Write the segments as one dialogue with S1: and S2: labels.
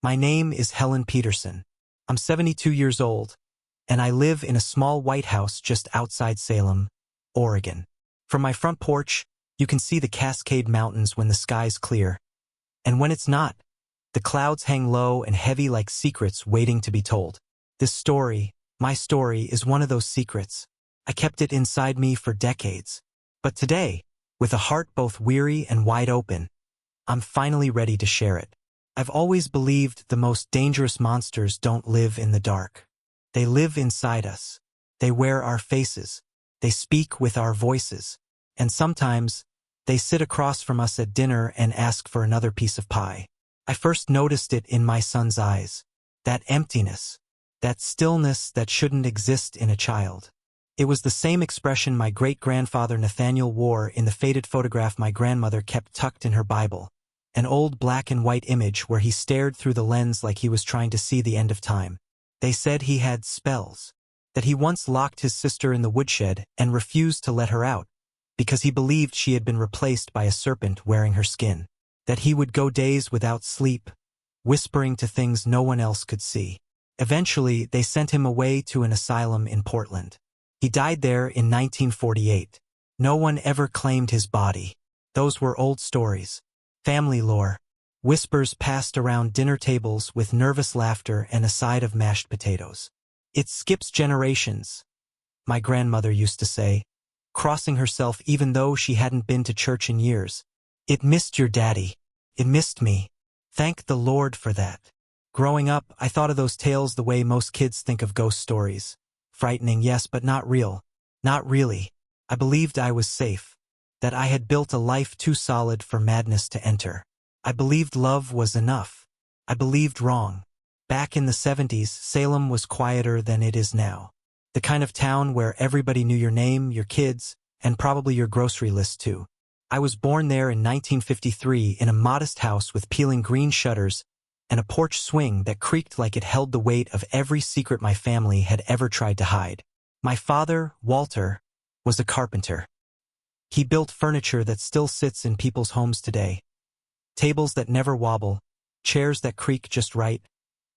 S1: My name is Helen Peterson. I'm 72 years old, and I live in a small white house just outside Salem, Oregon. From my front porch, you can see the Cascade Mountains when the sky's clear. And when it's not, the clouds hang low and heavy like secrets waiting to be told. This story, my story, is one of those secrets. I kept it inside me for decades. But today, with a heart both weary and wide open, I'm finally ready to share it. I've always believed the most dangerous monsters don't live in the dark. They live inside us. They wear our faces. They speak with our voices. And sometimes, they sit across from us at dinner and ask for another piece of pie. I first noticed it in my son's eyes. That emptiness. That stillness that shouldn't exist in a child. It was the same expression my great-grandfather Nathaniel wore in the faded photograph my grandmother kept tucked in her Bible. An old black-and-white image where he stared through the lens like he was trying to see the end of time. They said he had spells. That he once locked his sister in the woodshed and refused to let her out, because he believed she had been replaced by a serpent wearing her skin. That he would go days without sleep, whispering to things no one else could see. Eventually, they sent him away to an asylum in Portland. He died there in 1948. No one ever claimed his body. Those were old stories. Family lore. Whispers passed around dinner tables with nervous laughter and a side of mashed potatoes. It skips generations, my grandmother used to say, crossing herself even though she hadn't been to church in years. It missed your daddy. It missed me. Thank the Lord for that. Growing up, I thought of those tales the way most kids think of ghost stories. Frightening, yes, but not real. Not really. I believed I was safe. That I had built a life too solid for madness to enter. I believed love was enough. I believed wrong. Back in the 70s, Salem was quieter than it is now. The kind of town where everybody knew your name, your kids, and probably your grocery list too. I was born there in 1953 in a modest house with peeling green shutters and a porch swing that creaked like it held the weight of every secret my family had ever tried to hide. My father, Walter, was a carpenter. He built furniture that still sits in people's homes today. Tables that never wobble, chairs that creak just right,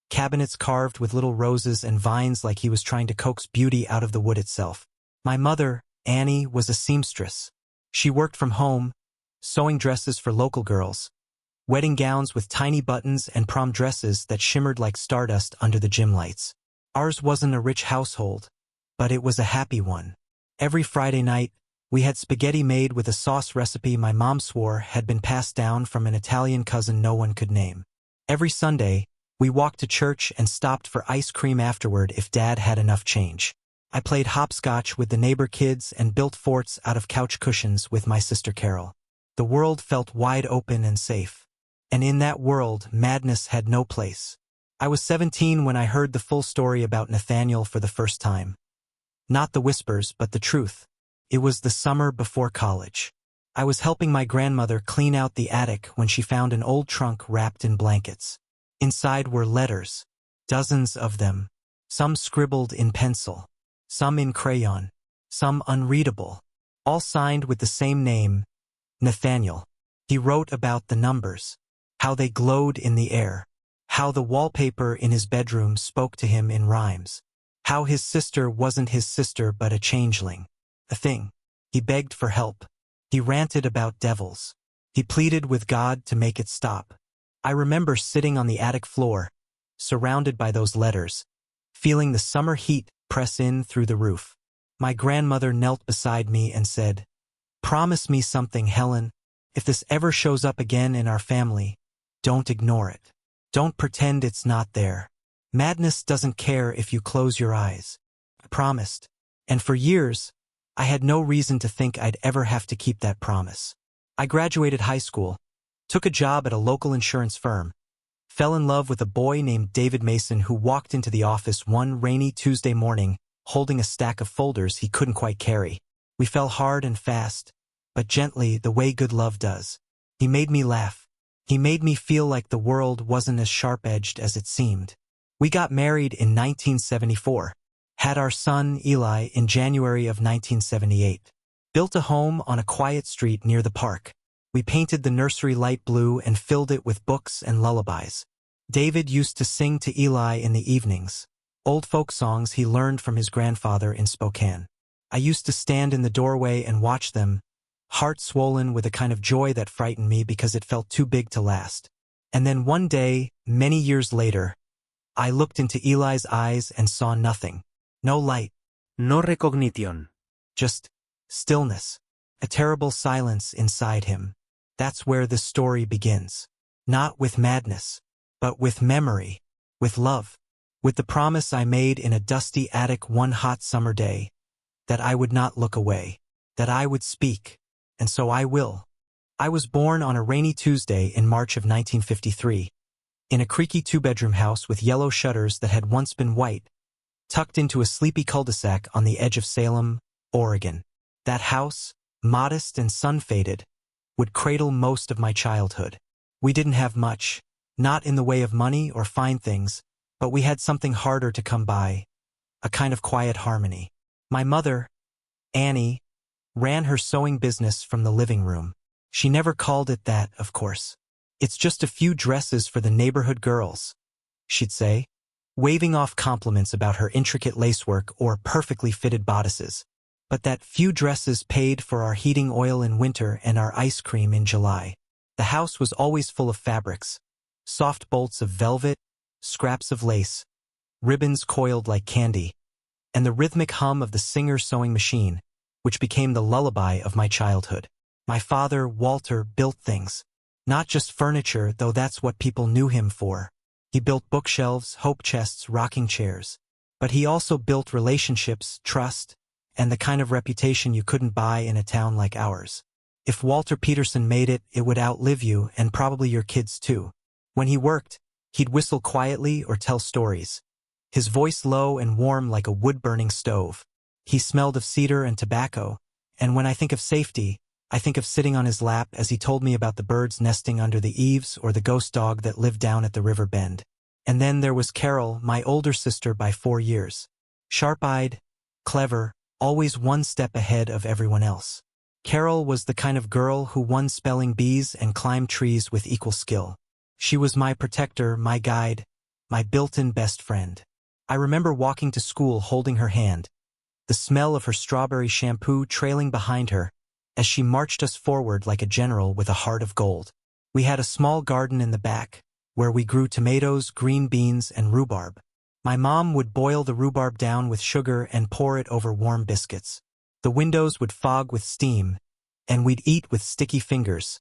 S1: cabinets carved with little roses and vines like he was trying to coax beauty out of the wood itself. My mother, Annie, was a seamstress. She worked from home, sewing dresses for local girls, wedding gowns with tiny buttons and prom dresses that shimmered like stardust under the gym lights. Ours wasn't a rich household, but it was a happy one. Every Friday night, we had spaghetti made with a sauce recipe my mom swore had been passed down from an Italian cousin no one could name. Every Sunday, we walked to church and stopped for ice cream afterward if Dad had enough change. I played hopscotch with the neighbor kids and built forts out of couch cushions with my sister Carol. The world felt wide open and safe. And in that world, madness had no place. I was 17 when I heard the full story about Nathaniel for the first time. Not the whispers, but the truth. It was the summer before college. I was helping my grandmother clean out the attic when she found an old trunk wrapped in blankets. Inside were letters, dozens of them, some scribbled in pencil, some in crayon, some unreadable, all signed with the same name, Nathaniel. He wrote about the numbers, how they glowed in the air, how the wallpaper in his bedroom spoke to him in rhymes, how his sister wasn't his sister but a changeling, a thing. He begged for help. He ranted about devils. He pleaded with God to make it stop. I remember sitting on the attic floor, surrounded by those letters, feeling the summer heat press in through the roof. My grandmother knelt beside me and said, "Promise me something, Helen. If this ever shows up again in our family, don't ignore it. Don't pretend it's not there. Madness doesn't care if you close your eyes." I promised. And for years, I had no reason to think I'd ever have to keep that promise. I graduated high school, took a job at a local insurance firm, fell in love with a boy named David Mason who walked into the office one rainy Tuesday morning, holding a stack of folders he couldn't quite carry. We fell hard and fast, but gently the way good love does. He made me laugh. He made me feel like the world wasn't as sharp-edged as it seemed. We got married in 1974. Had our son, Eli, in January of 1978. Built a home on a quiet street near the park. We painted the nursery light blue and filled it with books and lullabies. David used to sing to Eli in the evenings, old folk songs he learned from his grandfather in Spokane. I used to stand in the doorway and watch them, heart swollen with a kind of joy that frightened me because it felt too big to last. And then one day, many years later, I looked into Eli's eyes and saw nothing. No light.
S2: No recognition.
S1: Just stillness. A terrible silence inside him. That's where the story begins. Not with madness, but with memory, with love, with the promise I made in a dusty attic one hot summer day, that I would not look away, that I would speak, and so I will. I was born on a rainy Tuesday in March of 1953, in a creaky two-bedroom house with yellow shutters that had once been white, tucked into a sleepy cul-de-sac on the edge of Salem, Oregon. That house, modest and sun-faded, would cradle most of my childhood. We didn't have much, not in the way of money or fine things, but we had something harder to come by, a kind of quiet harmony. My mother, Annie, ran her sewing business from the living room. She never called it that, of course. It's just a few dresses for the neighborhood girls, she'd say, waving off compliments about her intricate lacework or perfectly fitted bodices. But that few dresses paid for our heating oil in winter and our ice cream in July. The house was always full of fabrics, soft bolts of velvet, scraps of lace, ribbons coiled like candy, and the rhythmic hum of the Singer sewing machine, which became the lullaby of my childhood. My father, Walter, built things. Not just furniture, though that's what people knew him for. He built bookshelves, hope chests, rocking chairs. But he also built relationships, trust, and the kind of reputation you couldn't buy in a town like ours. If Walter Peterson made it, it would outlive you and probably your kids too. When he worked, he'd whistle quietly or tell stories. His voice low and warm like a wood-burning stove. He smelled of cedar and tobacco, and when I think of safety, I think of sitting on his lap as he told me about the birds nesting under the eaves or the ghost dog that lived down at the river bend. And then there was Carol, my older sister by 4 years. Sharp-eyed, clever, always one step ahead of everyone else. Carol was the kind of girl who won spelling bees and climbed trees with equal skill. She was my protector, my guide, my built-in best friend. I remember walking to school holding her hand, the smell of her strawberry shampoo trailing behind her as she marched us forward like a general with a heart of gold. We had a small garden in the back, where we grew tomatoes, green beans, and rhubarb. My mom would boil the rhubarb down with sugar and pour it over warm biscuits. The windows would fog with steam, and we'd eat with sticky fingers,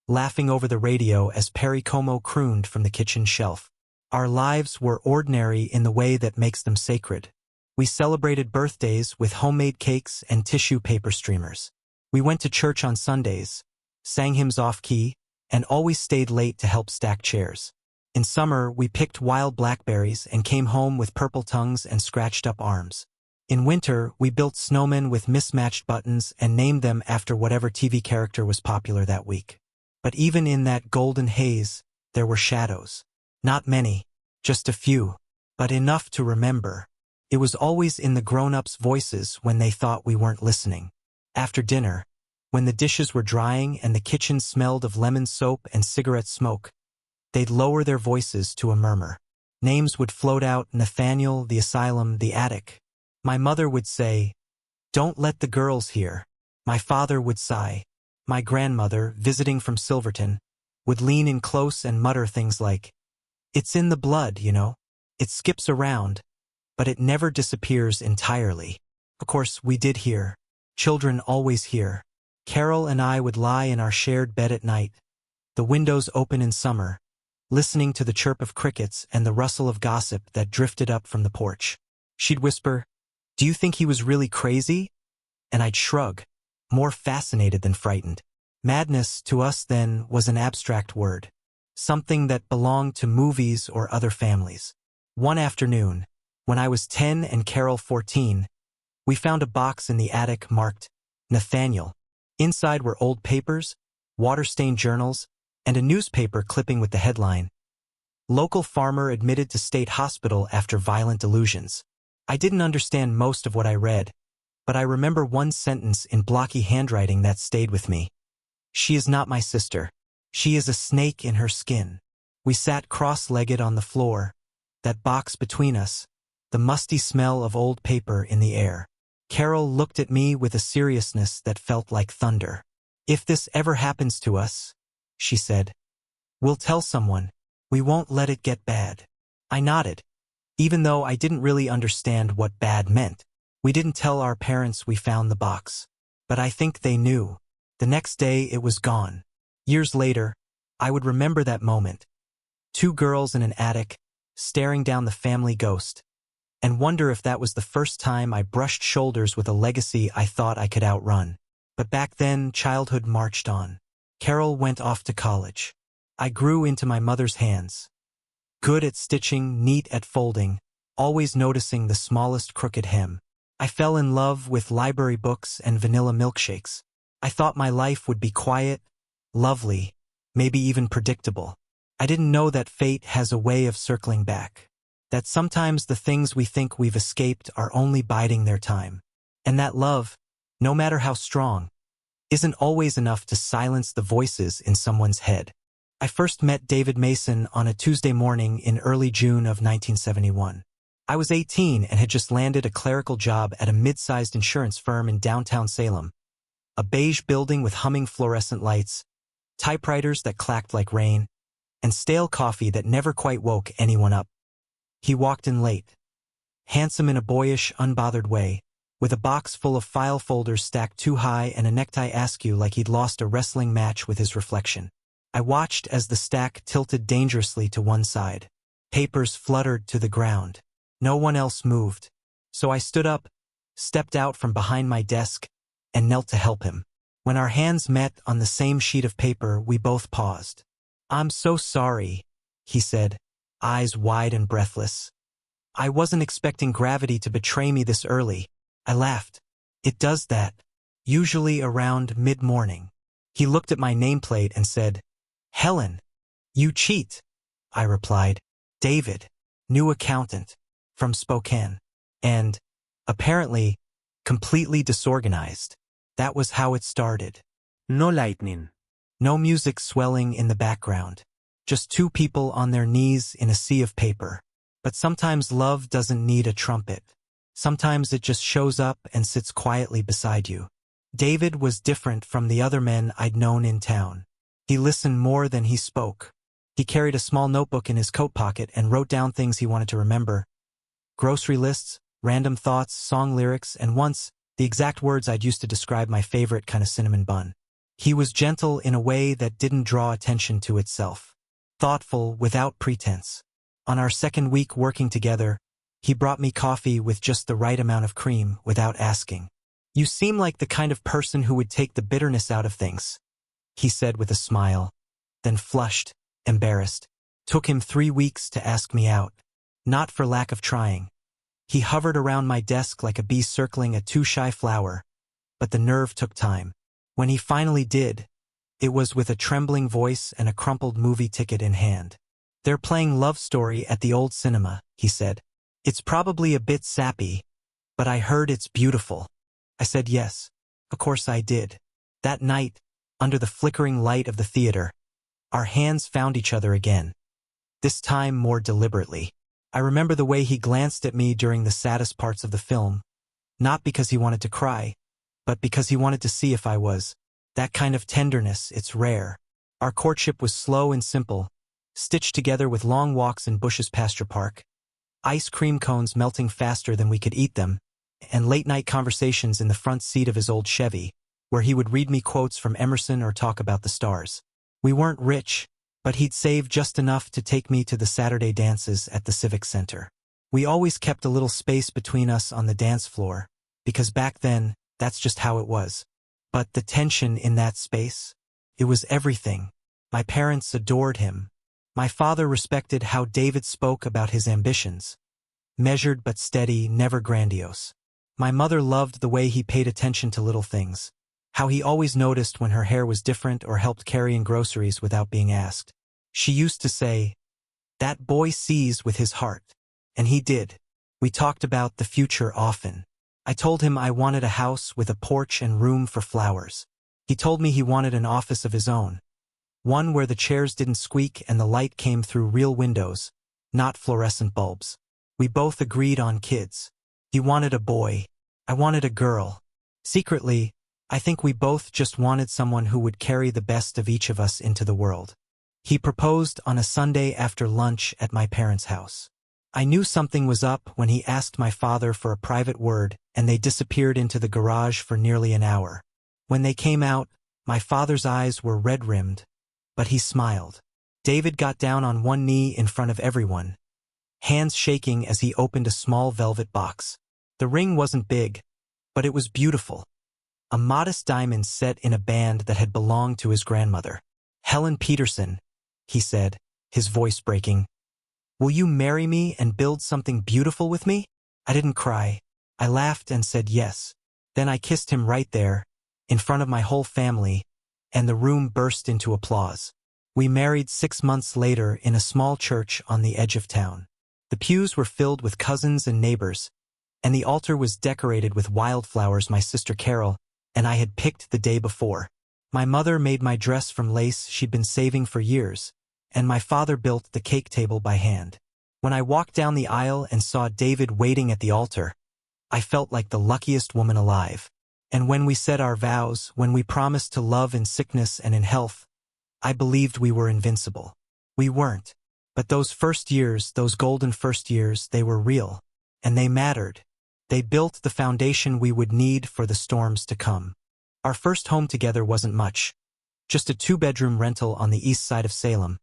S1: laughing over the radio as Perry Como crooned from the kitchen shelf. Our lives were ordinary in the way that makes them sacred. We celebrated birthdays with homemade cakes and tissue paper streamers. We went to church on Sundays, sang hymns off-key, and always stayed late to help stack chairs. In summer, we picked wild blackberries and came home with purple tongues and scratched-up arms. In winter, we built snowmen with mismatched buttons and named them after whatever TV character was popular that week. But even in that golden haze, there were shadows. Not many, just a few, but enough to remember. It was always in the grown-ups' voices when they thought we weren't listening. After dinner, when the dishes were drying and the kitchen smelled of lemon soap and cigarette smoke, they'd lower their voices to a murmur. Names would float out: Nathaniel, the asylum, the attic. My mother would say, "Don't let the girls hear." My father would sigh. My grandmother, visiting from Silverton, would lean in close and mutter things like, "It's in the blood, you know. It skips around, but it never disappears entirely." Of course, we did hear. Children always hear. Carol and I would lie in our shared bed at night, the windows open in summer, listening to the chirp of crickets and the rustle of gossip that drifted up from the porch. She'd whisper, "Do you think he was really crazy?" And I'd shrug, more fascinated than frightened. Madness, to us then, was an abstract word, something that belonged to movies or other families. One afternoon, when I was 10 and Carol 14, we found a box in the attic marked Nathaniel. Inside were old papers, water-stained journals, and a newspaper clipping with the headline, "Local farmer admitted to state hospital after violent delusions." I didn't understand most of what I read, but I remember one sentence in blocky handwriting that stayed with me. "She is not my sister. She is a snake in her skin." We sat cross-legged on the floor, that box between us, the musty smell of old paper in the air. Carol looked at me with a seriousness that felt like thunder. "If this ever happens to us," she said, "we'll tell someone. We won't let it get bad." I nodded, even though I didn't really understand what bad meant. We didn't tell our parents we found the box, but I think they knew. The next day it was gone. Years later, I would remember that moment. Two girls in an attic, staring down the family ghost, and wonder if that was the first time I brushed shoulders with a legacy I thought I could outrun. But back then, childhood marched on. Carol went off to college. I grew into my mother's hands. Good at stitching, neat at folding, always noticing the smallest crooked hem. I fell in love with library books and vanilla milkshakes. I thought my life would be quiet, lovely, maybe even predictable. I didn't know that fate has a way of circling back. That sometimes the things we think we've escaped are only biding their time. And that love, no matter how strong, isn't always enough to silence the voices in someone's head. I first met David Mason on a Tuesday morning in early June of 1971. I was 18 and had just landed a clerical job at a mid-sized insurance firm in downtown Salem. A beige building with humming fluorescent lights, typewriters that clacked like rain, and stale coffee that never quite woke anyone up. He walked in late, handsome in a boyish, unbothered way, with a box full of file folders stacked too high and a necktie askew like he'd lost a wrestling match with his reflection. I watched as the stack tilted dangerously to one side. Papers fluttered to the ground. No one else moved. So I stood up, stepped out from behind my desk, and knelt to help him. When our hands met on the same sheet of paper, we both paused. "I'm so sorry," he said, eyes wide and breathless. "I wasn't expecting gravity to betray me this early." I laughed. "It does that, usually around mid-morning." He looked at my nameplate and said, "Helen, you cheat." I replied, "David, new accountant, from Spokane." And, apparently, completely disorganized. That was how it started.
S2: No lightning.
S1: No music swelling in the background. Just two people on their knees in a sea of paper. But sometimes love doesn't need a trumpet. Sometimes it just shows up and sits quietly beside you. David was different from the other men I'd known in town. He listened more than he spoke. He carried a small notebook in his coat pocket and wrote down things he wanted to remember. Grocery lists, random thoughts, song lyrics, and once, the exact words I'd used to describe my favorite kind of cinnamon bun. He was gentle in a way that didn't draw attention to itself. Thoughtful without pretense. On our second week working together, he brought me coffee with just the right amount of cream without asking. "You seem like the kind of person who would take the bitterness out of things," he said with a smile, then flushed, embarrassed. Took him 3 weeks to ask me out. Not for lack of trying. He hovered around my desk like a bee circling a too-shy flower, but the nerve took time. When he finally did, it was with a trembling voice and a crumpled movie ticket in hand. "They're playing Love Story at the old cinema," he said. "It's probably a bit sappy, but I heard it's beautiful." I said yes. Of course I did. That night, under the flickering light of the theater, our hands found each other again. This time more deliberately. I remember the way he glanced at me during the saddest parts of the film, not because he wanted to cry, but because he wanted to see if I was. That kind of tenderness, it's rare. Our courtship was slow and simple, stitched together with long walks in Bush's Pasture Park, ice cream cones melting faster than we could eat them, and late-night conversations in the front seat of his old Chevy, where he would read me quotes from Emerson or talk about the stars. We weren't rich, but he'd save just enough to take me to the Saturday dances at the Civic Center. We always kept a little space between us on the dance floor, because back then, that's just how it was. But the tension in that space, it was everything. My parents adored him. My father respected how David spoke about his ambitions. Measured but steady, never grandiose. My mother loved the way he paid attention to little things. How he always noticed when her hair was different or helped carry in groceries without being asked. She used to say, "That boy sees with his heart." And he did. We talked about the future often. I told him I wanted a house with a porch and room for flowers. He told me he wanted an office of his own. One where the chairs didn't squeak and the light came through real windows, not fluorescent bulbs. We both agreed on kids. He wanted a boy. I wanted a girl. Secretly, I think we both just wanted someone who would carry the best of each of us into the world. He proposed on a Sunday after lunch at my parents' house. I knew something was up when he asked my father for a private word, and they disappeared into the garage for nearly an hour. When they came out, my father's eyes were red-rimmed, but he smiled. David got down on one knee in front of everyone, hands shaking as he opened a small velvet box. The ring wasn't big, but it was beautiful. A modest diamond set in a band that had belonged to his grandmother. "Helen Peterson," he said, his voice breaking. "Will you marry me and build something beautiful with me?" I didn't cry. I laughed and said yes. Then I kissed him right there, in front of my whole family, and the room burst into applause. We married 6 months later in a small church on the edge of town. The pews were filled with cousins and neighbors, and the altar was decorated with wildflowers my sister Carol and I had picked the day before. My mother made my dress from lace she'd been saving for years, and my father built the cake table by hand. When I walked down the aisle and saw David waiting at the altar, I felt like the luckiest woman alive. And when we said our vows, when we promised to love in sickness and in health, I believed we were invincible. We weren't. But those first years, those golden first years, they were real. And they mattered. They built the foundation we would need for the storms to come. Our first home together wasn't much. Just a 2-bedroom rental on the east side of Salem,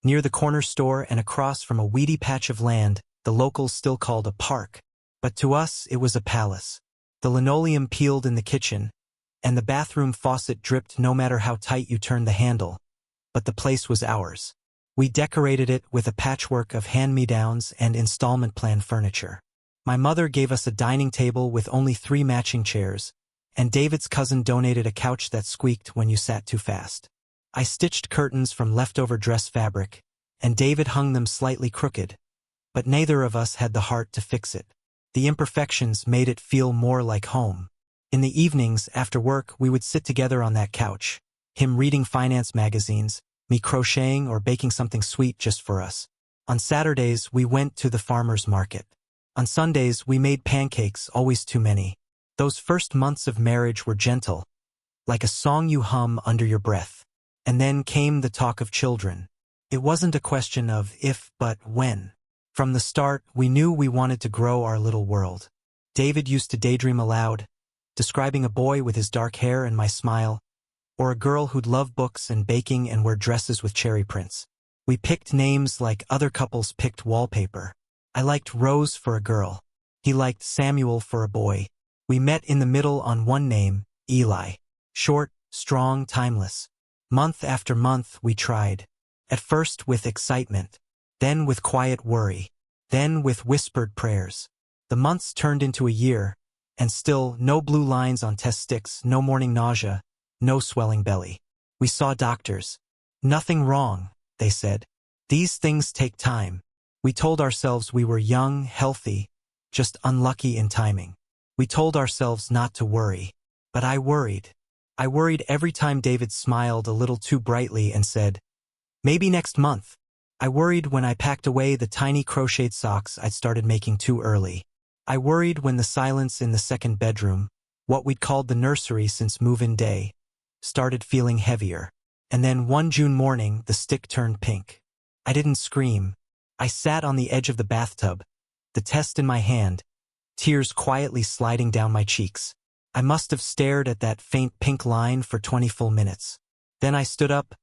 S1: near the corner store and across from a weedy patch of land the locals still called a park. But to us, it was a palace. The linoleum peeled in the kitchen, and the bathroom faucet dripped no matter how tight you turned the handle. But the place was ours. We decorated it with a patchwork of hand-me-downs and installment plan furniture. My mother gave us a dining table with only 3 matching chairs, and David's cousin donated a couch that squeaked when you sat too fast. I stitched curtains from leftover dress fabric, and David hung them slightly crooked, but neither of us had the heart to fix it. The imperfections made it feel more like home. In the evenings, after work, we would sit together on that couch, him reading finance magazines, me crocheting or baking something sweet just for us. On Saturdays, we went to the farmer's market. On Sundays, we made pancakes, always too many. Those first months of marriage were gentle, like a song you hum under your breath. And then came the talk of children. It wasn't a question of if, but when. From the start, we knew we wanted to grow our little world. David used to daydream aloud, describing a boy with his dark hair and my smile, or a girl who'd love books and baking and wear dresses with cherry prints. We picked names like other couples picked wallpaper. I liked Rose for a girl. He liked Samuel for a boy. We met in the middle on one name, Eli. Short, strong, timeless. Month after month we tried. At first with excitement, then with quiet worry, then with whispered prayers. The months turned into a year, and still no blue lines on test sticks, no morning nausea, no swelling belly. We saw doctors. Nothing wrong, they said. These things take time. We told ourselves we were young, healthy, just unlucky in timing. We told ourselves not to worry. But I worried. I worried every time David smiled a little too brightly and said, "Maybe next month." I worried when I packed away the tiny crocheted socks I'd started making too early. I worried when the silence in the second bedroom, what we'd called the nursery since move-in day, started feeling heavier. And then one June morning, the stick turned pink. I didn't scream. I sat on the edge of the bathtub, the test in my hand, tears quietly sliding down my cheeks. I must have stared at that faint pink line for 20 full minutes. Then I stood up,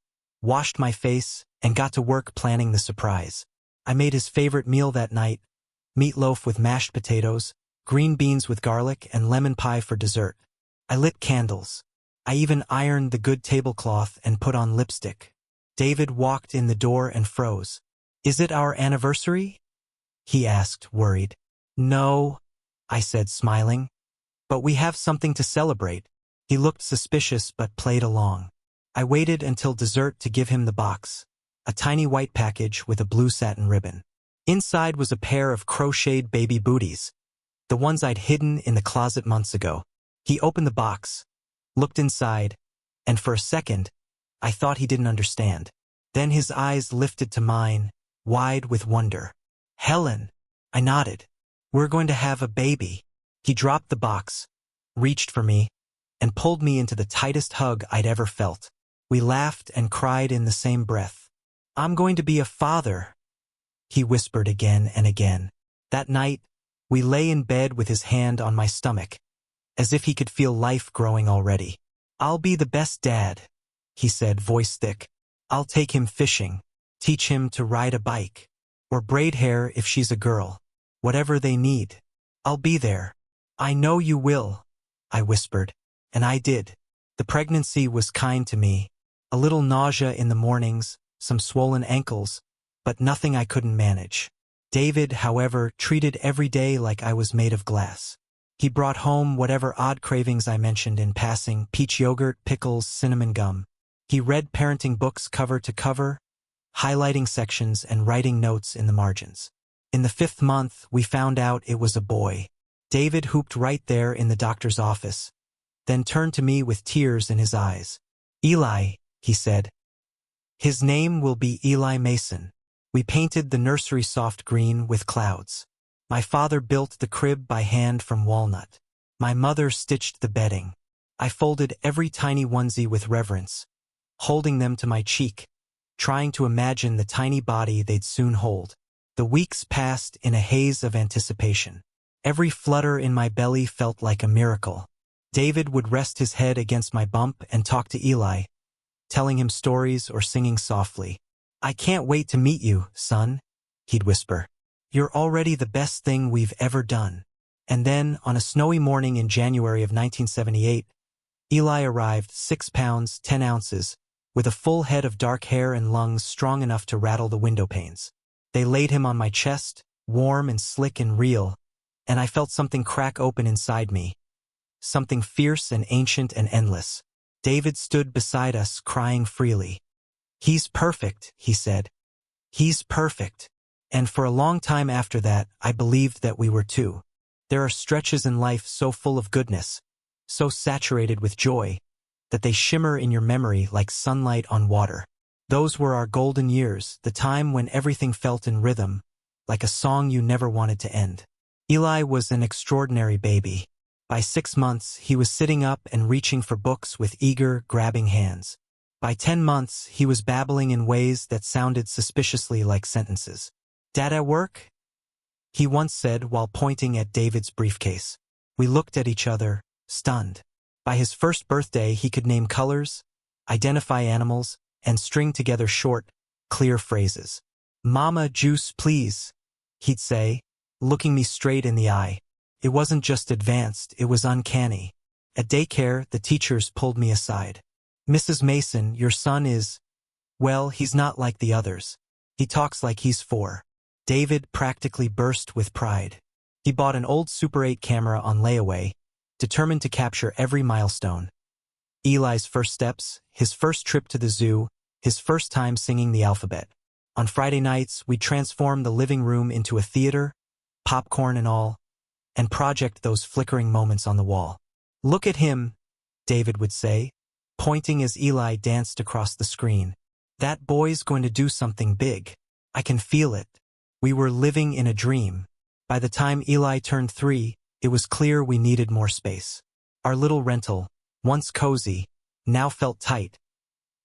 S1: washed my face, and got to work planning the surprise. I made his favorite meal that night, meatloaf with mashed potatoes, green beans with garlic, and lemon pie for dessert. I lit candles. I even ironed the good tablecloth and put on lipstick. David walked in the door and froze. "Is it our anniversary?" he asked, worried. "No," I said, smiling. "But we have something to celebrate." He looked suspicious but played along. I waited until dessert to give him the box, a tiny white package with a blue satin ribbon. Inside was a pair of crocheted baby booties, the ones I'd hidden in the closet months ago. He opened the box, looked inside, and for a second, I thought he didn't understand. Then his eyes lifted to mine, wide with wonder. Helen, I nodded. We're going to have a baby. He dropped the box, reached for me, and pulled me into the tightest hug I'd ever felt. We laughed and cried in the same breath. I'm going to be a father, he whispered again and again. That night, we lay in bed with his hand on my stomach, as if he could feel life growing already. I'll be the best dad, he said, voice thick. I'll take him fishing, teach him to ride a bike, or braid hair if she's a girl. Whatever they need, I'll be there. I know you will, I whispered, and I did. The pregnancy was kind to me. A little nausea in the mornings, some swollen ankles, but nothing I couldn't manage. David, however, treated every day like I was made of glass. He brought home whatever odd cravings I mentioned in passing: peach yogurt, pickles, cinnamon gum. He read parenting books cover to cover, highlighting sections and writing notes in the margins. In the 5th month, we found out it was a boy. David whooped right there in the doctor's office, then turned to me with tears in his eyes. Eli, he said. His name will be Eli Mason. We painted the nursery soft green with clouds. My father built the crib by hand from walnut. My mother stitched the bedding. I folded every tiny onesie with reverence, holding them to my cheek, trying to imagine the tiny body they'd soon hold. The weeks passed in a haze of anticipation. Every flutter in my belly felt like a miracle. David would rest his head against my bump and talk to Eli, telling him stories or singing softly. I can't wait to meet you, son, he'd whisper. You're already the best thing we've ever done. And then, on a snowy morning in January of 1978, Eli arrived, 6 pounds, 10 ounces, with a full head of dark hair and lungs strong enough to rattle the window panes. They laid him on my chest, warm and slick and real, and I felt something crack open inside me. Something fierce and ancient and endless. David stood beside us, crying freely. He's perfect, he said. He's perfect. And for a long time after that, I believed that we were too. There are stretches in life so full of goodness, so saturated with joy, that they shimmer in your memory like sunlight on water. Those were our golden years, the time when everything felt in rhythm, like a song you never wanted to end. Eli was an extraordinary baby. By 6 months, he was sitting up and reaching for books with eager, grabbing hands. By 10 months, he was babbling in ways that sounded suspiciously like sentences. Dad at work? He once said while pointing at David's briefcase. We looked at each other, stunned. By his 1st birthday, he could name colors, identify animals, and string together short, clear phrases. Mama, juice, please, he'd say, looking me straight in the eye. It wasn't just advanced, it was uncanny. At daycare, the teachers pulled me aside. Mrs. Mason, your son is, well, he's not like the others. He talks like he's 4. David practically burst with pride. He bought an old Super 8 camera on layaway, determined to capture every milestone. Eli's first steps, his first trip to the zoo, his first time singing the alphabet. On Friday nights, we'd transform the living room into a theater, popcorn and all, and project those flickering moments on the wall. Look at him, David would say, pointing as Eli danced across the screen. That boy's going to do something big. I can feel it. We were living in a dream. By the time Eli turned 3, it was clear we needed more space. Our little rental, once cozy, now felt tight,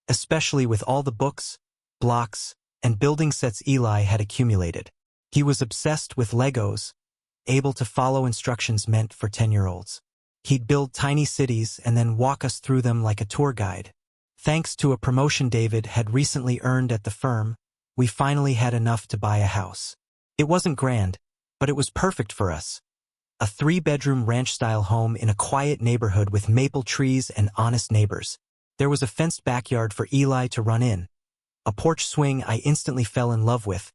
S1: especially with all the books, blocks, and building sets Eli had accumulated. He was obsessed with Legos, able to follow instructions meant for 10-year-olds. He'd build tiny cities and then walk us through them like a tour guide. Thanks to a promotion David had recently earned at the firm, we finally had enough to buy a house. It wasn't grand, but it was perfect for us. A 3-bedroom ranch-style home in a quiet neighborhood with maple trees and honest neighbors. There was a fenced backyard for Eli to run in, a porch swing I instantly fell in love with,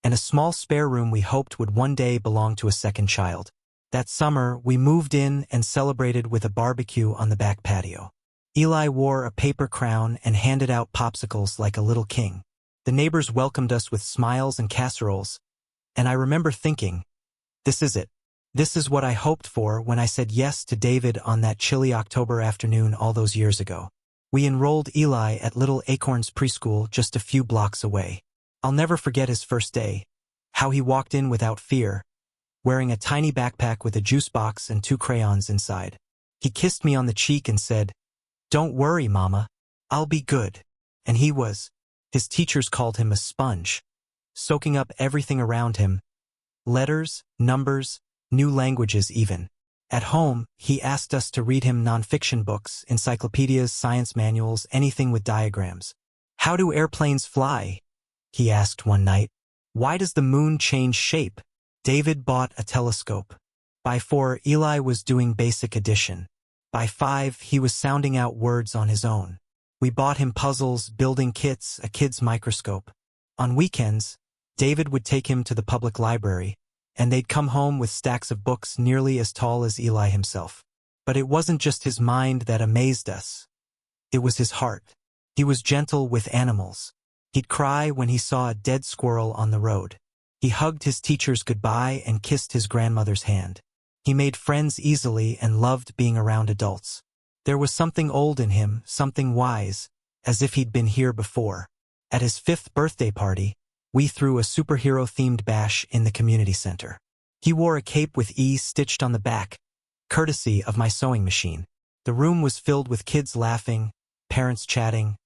S1: and a small spare room we hoped would one day belong to a second child. That summer, we moved in and celebrated with a barbecue on the back patio. Eli wore a paper crown and handed out popsicles like a little king. The neighbors welcomed us with smiles and casseroles, and I remember thinking, this is it. This is what I hoped for when I said yes to David on that chilly October afternoon all those years ago. We enrolled Eli at Little Acorns Preschool just a few blocks away. I'll never forget his first day. How he walked in without fear, wearing a tiny backpack with a juice box and 2 crayons inside. He kissed me on the cheek and said, "Don't worry, Mama. I'll be good." And he was. His teachers called him a sponge, soaking up everything around him. Letters, numbers, new languages even. At home, he asked us to read him nonfiction books, encyclopedias, science manuals, anything with diagrams. "How do airplanes fly?" he asked one night. "Why does the moon change shape?" David bought a telescope. By 4, Eli was doing basic addition. By 5, he was sounding out words on his own. We bought him puzzles, building kits, a kid's microscope. On weekends, David would take him to the public library, and they'd come home with stacks of books nearly as tall as Eli himself. But it wasn't just his mind that amazed us. It was his heart. He was gentle with animals. He'd cry when he saw a dead squirrel on the road. He hugged his teachers goodbye and kissed his grandmother's hand. He made friends easily and loved being around adults. There was something old in him, something wise, as if he'd been here before. At his 5th birthday party, we threw a superhero-themed bash in the community center. He wore a cape with E stitched on the back, courtesy of my sewing machine. The room was filled with kids laughing, parents chatting,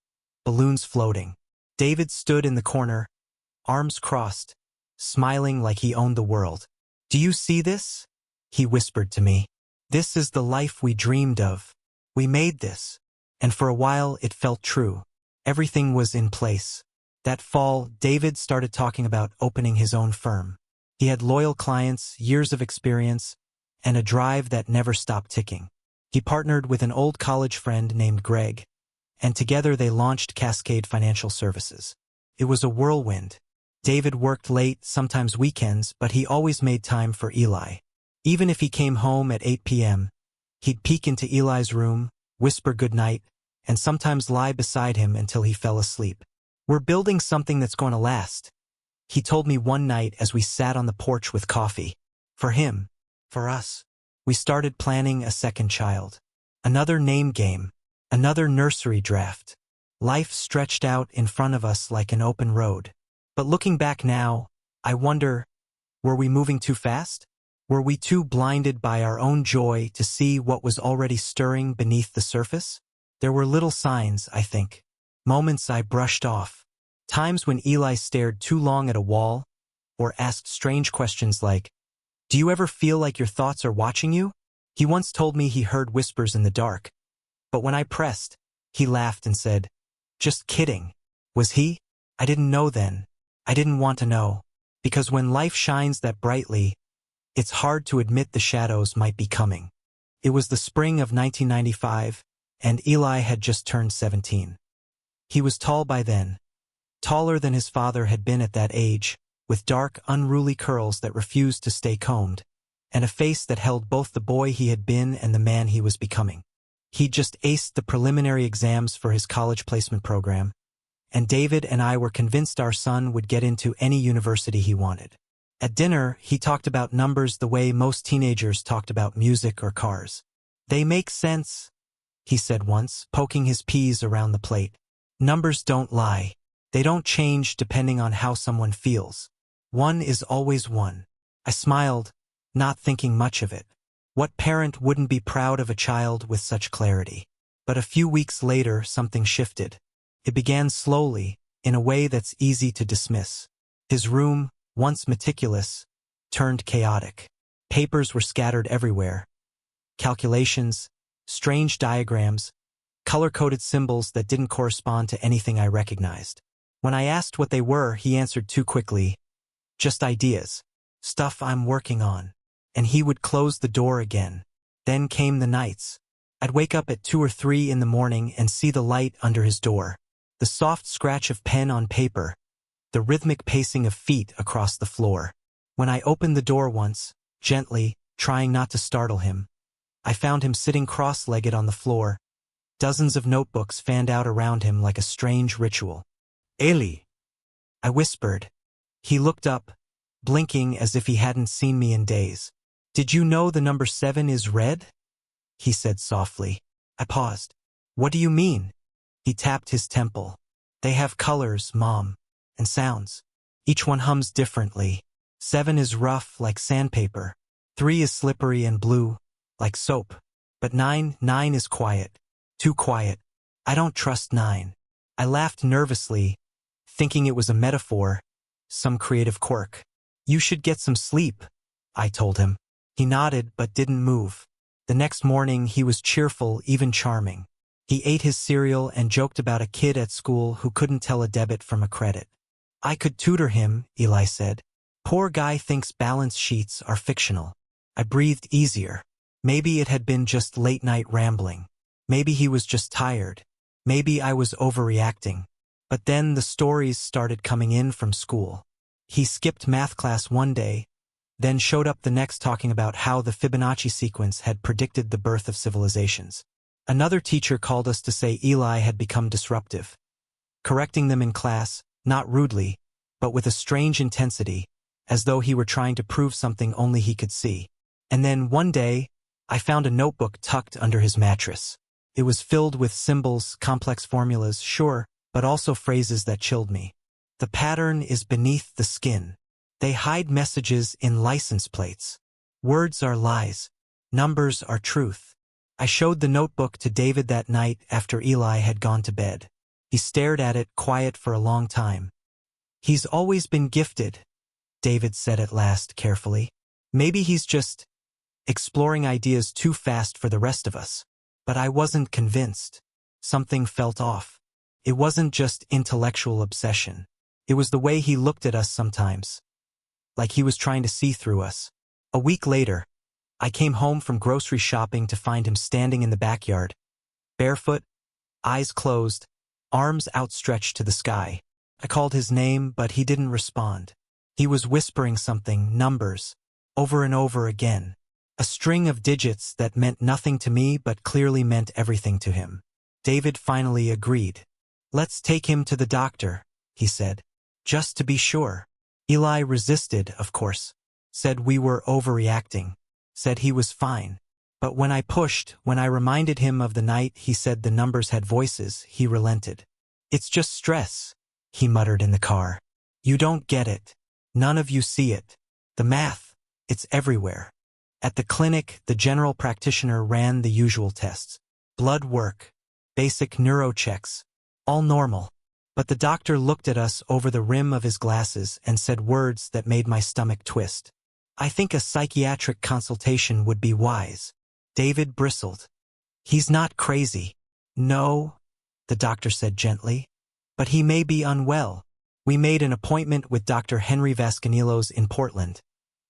S1: balloons floating. David stood in the corner, arms crossed, smiling like he owned the world. "Do you see this?" he whispered to me. "This is the life we dreamed of. We made this." And for a while it felt true. Everything was in place. That fall, David started talking about opening his own firm. He had loyal clients, years of experience, and a drive that never stopped ticking. He partnered with an old college friend named Greg, and together they launched Cascade Financial Services. It was a whirlwind. David worked late, sometimes weekends, but he always made time for Eli. Even if he came home at 8 p.m., he'd peek into Eli's room, whisper goodnight, and sometimes lie beside him until he fell asleep. "We're building something that's going to last," he told me one night as we sat on the porch with coffee. For him, for us, we started planning a second child. Another name game, another nursery draft. Life stretched out in front of us like an open road. But looking back now, I wonder, were we moving too fast? Were we too blinded by our own joy to see what was already stirring beneath the surface? There were little signs, I think. Moments I brushed off. Times when Eli stared too long at a wall, or asked strange questions like, "Do you ever feel like your thoughts are watching you?" He once told me he heard whispers in the dark. But when I pressed, he laughed and said, "Just kidding." Was he? I didn't know then. I didn't want to know. Because when life shines that brightly, it's hard to admit the shadows might be coming. It was the spring of 1995, and Eli had just turned 17. He was tall by then, taller than his father had been at that age, with dark, unruly curls that refused to stay combed, and a face that held both the boy he had been and the man he was becoming. He'd just aced the preliminary exams for his college placement program, and David and I were convinced our son would get into any university he wanted. At dinner, he talked about numbers the way most teenagers talked about music or cars. "They make sense," he said once, poking his peas around the plate. "Numbers don't lie. They don't change depending on how someone feels. One is always one." I smiled, not thinking much of it. What parent wouldn't be proud of a child with such clarity? But a few weeks later, something shifted. It began slowly, in a way that's easy to dismiss. His room, once meticulous, turned chaotic. Papers were scattered everywhere. Calculations, strange diagrams, color-coded symbols that didn't correspond to anything I recognized. When I asked what they were, he answered too quickly, "Just ideas. Stuff I'm working on." And he would close the door again. Then came the nights. I'd wake up at 2 or 3 in the morning and see the light under his door. The soft scratch of pen on paper. The rhythmic pacing of feet across the floor. When I opened the door once, gently, trying not to startle him, I found him sitting cross-legged on the floor, dozens of notebooks fanned out around him like a strange ritual. "Eli," I whispered. He looked up, blinking as if he hadn't seen me in days. "Did you know the number 7 is red?" he said softly. I paused. "What do you mean?" He tapped his temple. They have colors, Mom, and sounds. Each one hums differently. 7 is rough like sandpaper. 3 is slippery and blue, like soap. But 9 is quiet. Too quiet. I don't trust 9. I laughed nervously, thinking it was a metaphor, some creative quirk. You should get some sleep, I told him. He nodded but didn't move. The next morning he was cheerful, even charming. He ate his cereal and joked about a kid at school who couldn't tell a debit from a credit. I could tutor him, Eli said. Poor guy thinks balance sheets are fictional. I breathed easier. Maybe it had been just late-night rambling. Maybe he was just tired. Maybe I was overreacting. But then the stories started coming in from school. He skipped math class one day, then showed up the next talking about how the Fibonacci sequence had predicted the birth of civilizations. Another teacher called us to say Eli had become disruptive, correcting them in class, not rudely, but with a strange intensity, as though he were trying to prove something only he could see. And then one day, I found a notebook tucked under his mattress. It was filled with symbols, complex formulas, sure, but also phrases that chilled me. The pattern is beneath the skin. They hide messages in license plates. Words are lies. Numbers are truth. I showed the notebook to David that night after Eli had gone to bed. He stared at it, quiet for a long time. He's always been gifted, David said at last, carefully. Maybe he's just exploring ideas too fast for the rest of us. But I wasn't convinced. Something felt off. It wasn't just intellectual obsession. It was the way he looked at us sometimes, like he was trying to see through us. A week later, I came home from grocery shopping to find him standing in the backyard, barefoot, eyes closed, arms outstretched to the sky. I called his name, but he didn't respond. He was whispering something, numbers, over and over again. A string of digits that meant nothing to me but clearly meant everything to him. David finally agreed. Let's take him to the doctor, he said. Just to be sure. Eli resisted, of course. Said we were overreacting. Said he was fine. But when I pushed, when I reminded him of the night he said the numbers had voices, he relented. It's just stress, he muttered in the car. You don't get it. None of you see it. The math, it's everywhere. At the clinic, the general practitioner ran the usual tests. Blood work, basic neurochecks, all normal. But the doctor looked at us over the rim of his glasses and said words that made my stomach twist. I think a psychiatric consultation would be wise. David bristled. He's not crazy. No, the doctor said gently. But he may be unwell. We made an appointment with Dr. Henry Vasconcelos in Portland,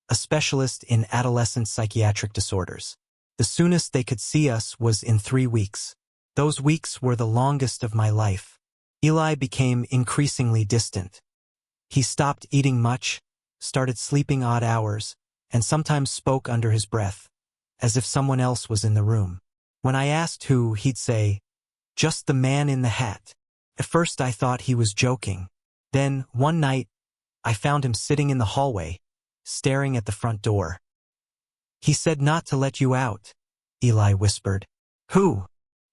S1: a specialist in adolescent psychiatric disorders. The soonest they could see us was in 3 weeks. Those weeks were the longest of my life. Eli became increasingly distant. He stopped eating much, started sleeping odd hours, and sometimes spoke under his breath, as if someone else was in the room. When I asked who, he'd say, "Just the man in the hat." At first I thought he was joking. Then, one night, I found him sitting in the hallway, staring at the front door. "He said not to let you out," Eli whispered. "Who?"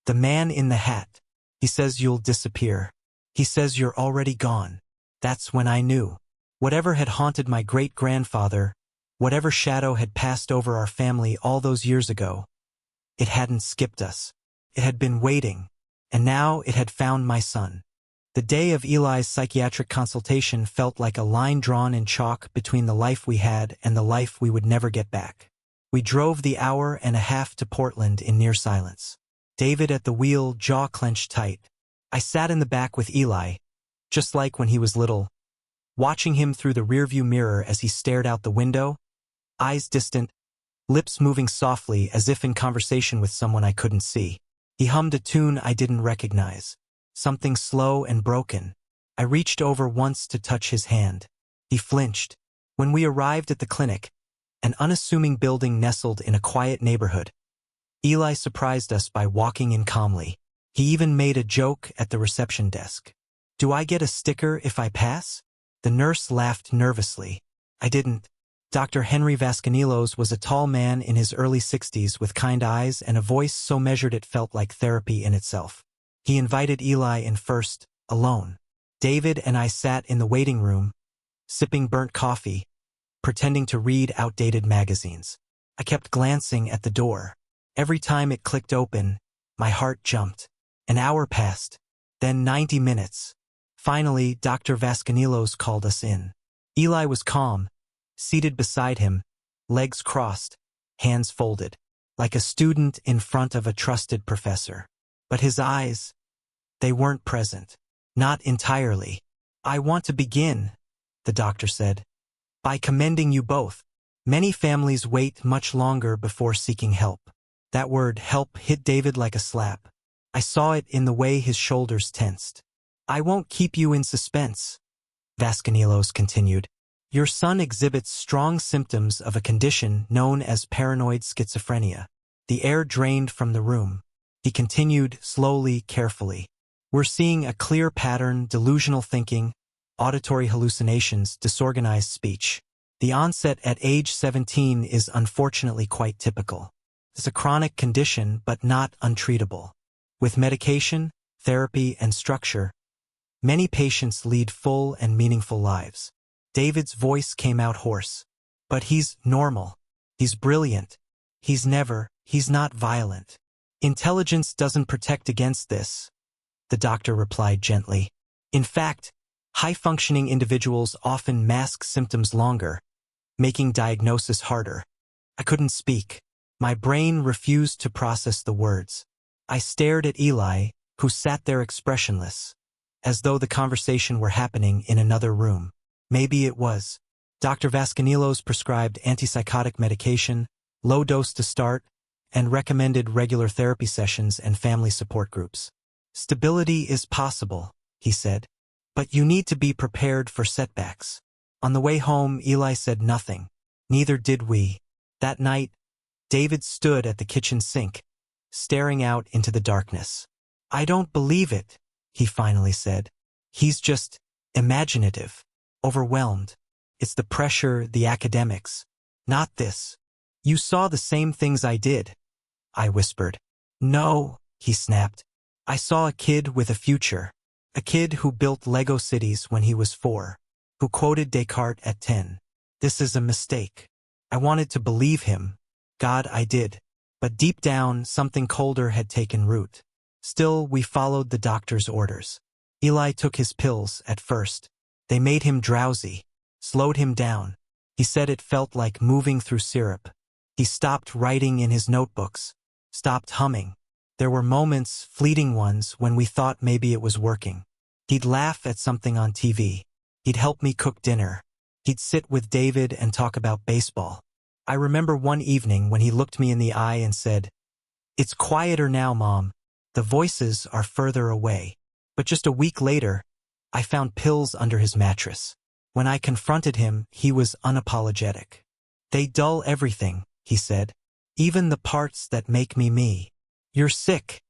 S1: "The man in the hat. He says you'll disappear. He says you're already gone." That's when I knew. Whatever had haunted my great-grandfather, whatever shadow had passed over our family all those years ago, it hadn't skipped us. It had been waiting, and now it had found my son. The day of Eli's psychiatric consultation felt like a line drawn in chalk between the life we had and the life we would never get back. We drove the hour and a half to Portland in near silence. David at the wheel, jaw clenched tight. I sat in the back with Eli, just like when he was little, watching him through the rearview mirror as he stared out the window, eyes distant, lips moving softly as if in conversation with someone I couldn't see. He hummed a tune I didn't recognize, something slow and broken. I reached over once to touch his hand. He flinched. When we arrived at the clinic, an unassuming building nestled in a quiet neighborhood, Eli surprised us by walking in calmly. He even made a joke at the reception desk. "Do I get a sticker if I pass?" The nurse laughed nervously. I didn't. Dr. Henry Vasconcelos was a tall man in his early 60s with kind eyes and a voice so measured it felt like therapy in itself. He invited Eli in first, alone. David and I sat in the waiting room, sipping burnt coffee, pretending to read outdated magazines. I kept glancing at the door. Every time it clicked open, my heart jumped. An hour passed, then 90 minutes. Finally, Dr. Vasconcelos called us in. Eli was calm, seated beside him, legs crossed, hands folded, like a student in front of a trusted professor. But his eyes, they weren't present. Not entirely. "I want to begin," the doctor said, "by commending you both. Many families wait much longer before seeking help." That word, help, hit David like a slap. I saw it in the way his shoulders tensed. "I won't keep you in suspense," Vasconcelos continued. "Your son exhibits strong symptoms of a condition known as paranoid schizophrenia." The air drained from the room. He continued, slowly, carefully. "We're seeing a clear pattern: delusional thinking, auditory hallucinations, disorganized speech. The onset at age 17 is unfortunately quite typical. It's a chronic condition, but not untreatable. With medication, therapy, and structure, many patients lead full and meaningful lives." David's voice came out hoarse. "But he's normal. He's brilliant. He's not violent. Intelligence doesn't protect against this," the doctor replied gently. "In fact, high-functioning individuals often mask symptoms longer, making diagnosis harder." I couldn't speak. My brain refused to process the words. I stared at Eli, who sat there expressionless, as though the conversation were happening in another room. Maybe it was. Dr. Vasconcelos prescribed antipsychotic medication, low dose to start, and recommended regular therapy sessions and family support groups. "Stability is possible," he said, "but you need to be prepared for setbacks." On the way home, Eli said nothing. Neither did we. That night, David stood at the kitchen sink, staring out into the darkness. "I don't believe it," he finally said. "He's just imaginative, overwhelmed. It's the pressure, the academics. Not this." "You saw the same things I did," I whispered. "No," he snapped. "I saw a kid with a future. A kid who built Lego cities when he was 4, who quoted Descartes at 10. This is a mistake." I wanted to believe him. God, I did. But deep down, something colder had taken root. Still, we followed the doctor's orders. Eli took his pills at first. They made him drowsy, slowed him down. He said it felt like moving through syrup. He stopped writing in his notebooks, stopped humming. There were moments, fleeting ones, when we thought maybe it was working. He'd laugh at something on TV. He'd help me cook dinner. He'd sit with David and talk about baseball. I remember one evening when he looked me in the eye and said, "It's quieter now, Mom. The voices are further away." But just a week later, I found pills under his mattress. When I confronted him, he was unapologetic. "They dull everything," he said, "even the parts that make me me." "You're sick,"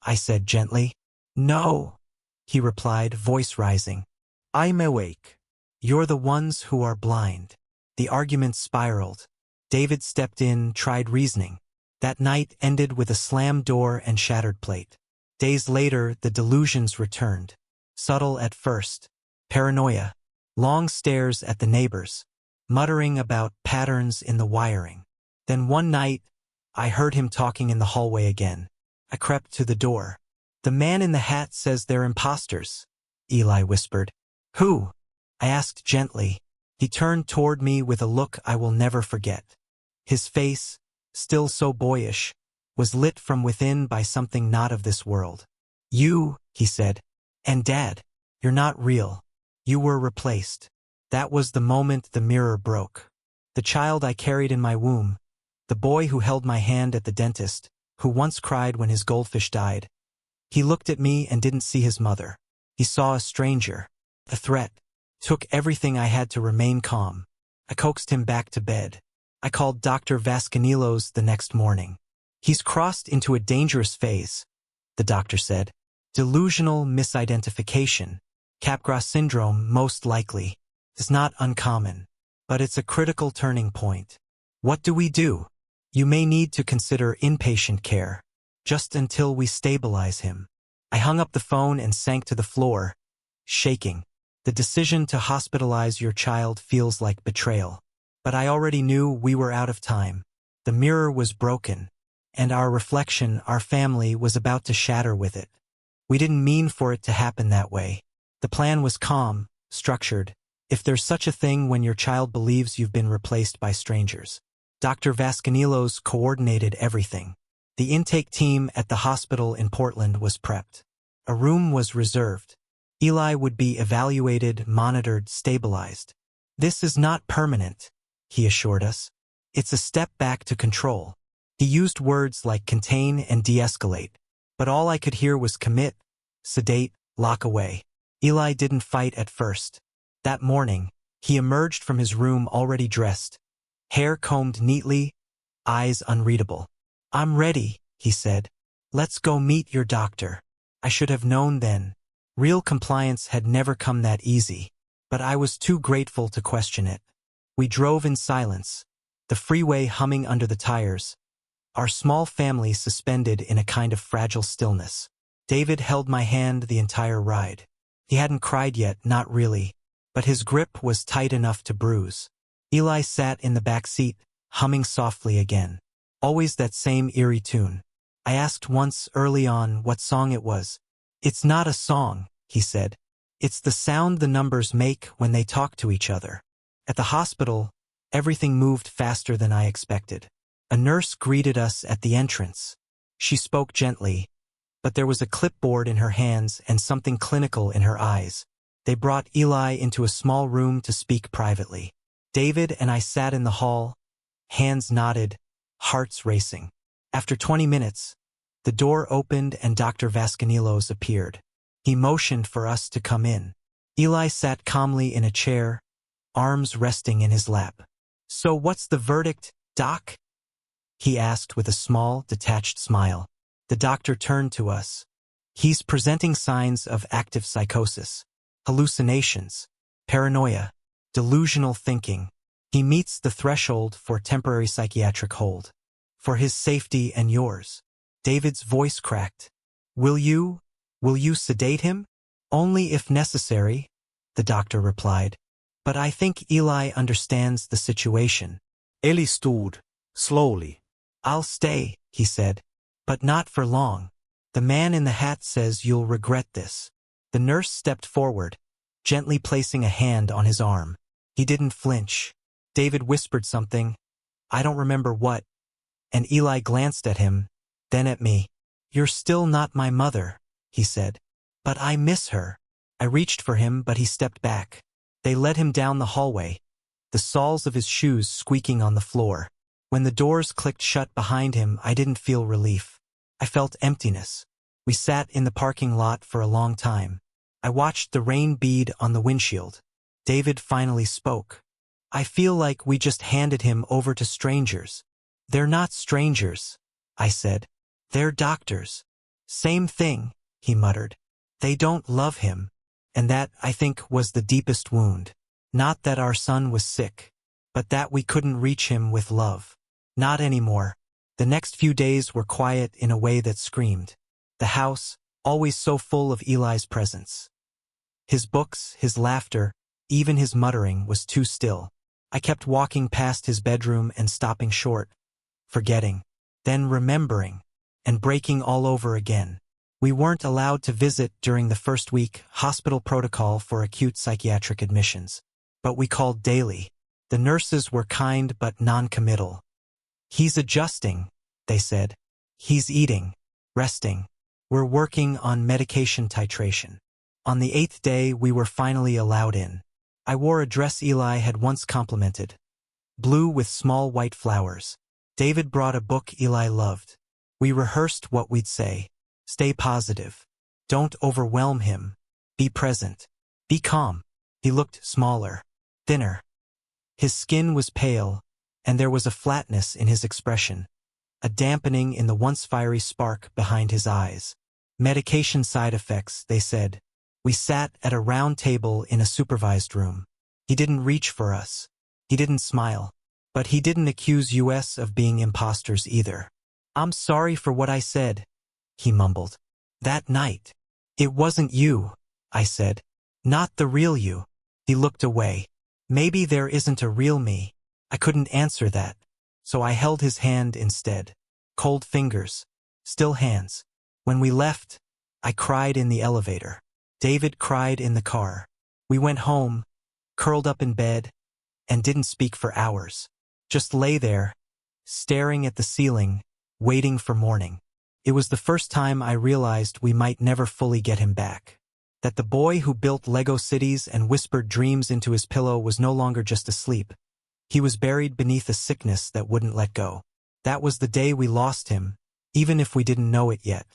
S1: I said gently. "No," he replied, voice rising. "I'm awake. You're the ones who are blind." The argument spiraled. David stepped in, tried reasoning. That night ended with a slammed door and shattered plate. Days later, the delusions returned. Subtle at first. Paranoia. Long stares at the neighbors. Muttering about patterns in the wiring. Then one night, I heard him talking in the hallway again. I crept to the door. "The man in the hat says they're imposters," Eli whispered. "Who?" I asked gently. He turned toward me with a look I will never forget. His face, still so boyish, was lit from within by something not of this world. "You," he said, "and Dad, you're not real. You were replaced." That was the moment the mirror broke. The child I carried in my womb, the boy who held my hand at the dentist, who once cried when his goldfish died. He looked at me and didn't see his mother. He saw a stranger, a threat. Took everything I had to remain calm. I coaxed him back to bed. I called Dr. Vasconcelos the next morning. "He's crossed into a dangerous phase," the doctor said. "Delusional misidentification. Capgras syndrome, most likely. It's not uncommon, but it's a critical turning point. What do we do? You may need to consider inpatient care, just until we stabilize him." I hung up the phone and sank to the floor, shaking. The decision to hospitalize your child feels like betrayal. But I already knew we were out of time. The mirror was broken, and our reflection, our family, was about to shatter with it. We didn't mean for it to happen that way. The plan was calm, structured, if there's such a thing when your child believes you've been replaced by strangers. Dr. Vasconilos coordinated everything. The intake team at the hospital in Portland was prepped. A room was reserved. Eli would be evaluated, monitored, stabilized. "This is not permanent," he assured us. "It's a step back to control." He used words like contain and de-escalate, but all I could hear was commit, sedate, lock away. Eli didn't fight at first. That morning, he emerged from his room already dressed, hair combed neatly, eyes unreadable. "I'm ready," he said. "Let's go meet your doctor." I should have known then. Real compliance had never come that easy, but I was too grateful to question it. We drove in silence, the freeway humming under the tires, our small family suspended in a kind of fragile stillness. David held my hand the entire ride. He hadn't cried yet, not really, but his grip was tight enough to bruise. Eli sat in the back seat, humming softly again. Always that same eerie tune. I asked once early on what song it was. "It's not a song," he said. "It's the sound the numbers make when they talk to each other." At the hospital, everything moved faster than I expected. A nurse greeted us at the entrance. She spoke gently, but there was a clipboard in her hands and something clinical in her eyes. They brought Eli into a small room to speak privately. David and I sat in the hall, hands knotted, hearts racing. After 20 minutes, the door opened and Dr. Vasconilos appeared. He motioned for us to come in. Eli sat calmly in a chair, arms resting in his lap. "So what's the verdict, Doc?" he asked with a small, detached smile. The doctor turned to us. "He's presenting signs of active psychosis, hallucinations, paranoia, delusional thinking. He meets the threshold for temporary psychiatric hold. For his safety and yours." David's voice cracked. Will you sedate him?" "Only if necessary," the doctor replied. "But I think Eli understands the situation."
S2: Eli stood, slowly.
S1: "I'll stay," he said, "but not for long. The man in the hat says you'll regret this." The nurse stepped forward, gently placing a hand on his arm. He didn't flinch. David whispered something, I don't remember what, and Eli glanced at him, then at me. "You're still not my mother," he said. "But I miss her." I reached for him, but he stepped back. They led him down the hallway, the soles of his shoes squeaking on the floor. When the doors clicked shut behind him, I didn't feel relief. I felt emptiness. We sat in the parking lot for a long time. I watched the rain bead on the windshield. David finally spoke. "I feel like we just handed him over to strangers." "They're not strangers," I said. "They're doctors." "Same thing," he muttered. "They don't love him." And that, I think, was the deepest wound. Not that our son was sick, but that we couldn't reach him with love. Not anymore. The next few days were quiet in a way that screamed. The house, always so full of Eli's presence. His books, his laughter, even his muttering was too still. I kept walking past his bedroom and stopping short, forgetting, then remembering, and breaking all over again. We weren't allowed to visit during the first week, hospital protocol for acute psychiatric admissions. But we called daily. The nurses were kind but non-committal. "He's adjusting," they said. "He's eating, resting. We're working on medication titration." On the 8th day, we were finally allowed in. I wore a dress Eli had once complimented, blue with small white flowers. David brought a book Eli loved. We rehearsed what we'd say. Stay positive. Don't overwhelm him. Be present. Be calm. He looked smaller, thinner. His skin was pale, and there was a flatness in his expression, a dampening in the once fiery spark behind his eyes. Medication side effects, they said. We sat at a round table in a supervised room. He didn't reach for us. He didn't smile. But he didn't accuse us of being imposters either. "I'm sorry for what I said," he mumbled. "That night, It wasn't you, I said. Not the real you. He looked away. Maybe there isn't a real me. I couldn't answer that, so I held his hand instead. Cold fingers. Still hands. When we left, I cried in the elevator. David cried in the car. We went home, curled up in bed, and didn't speak for hours. Just lay there, staring at the ceiling, waiting for morning. It was the first time I realized we might never fully get him back. That the boy who built Lego cities and whispered dreams into his pillow was no longer just asleep. He was buried beneath a sickness that wouldn't let go. That was the day we lost him, even if we didn't know it yet.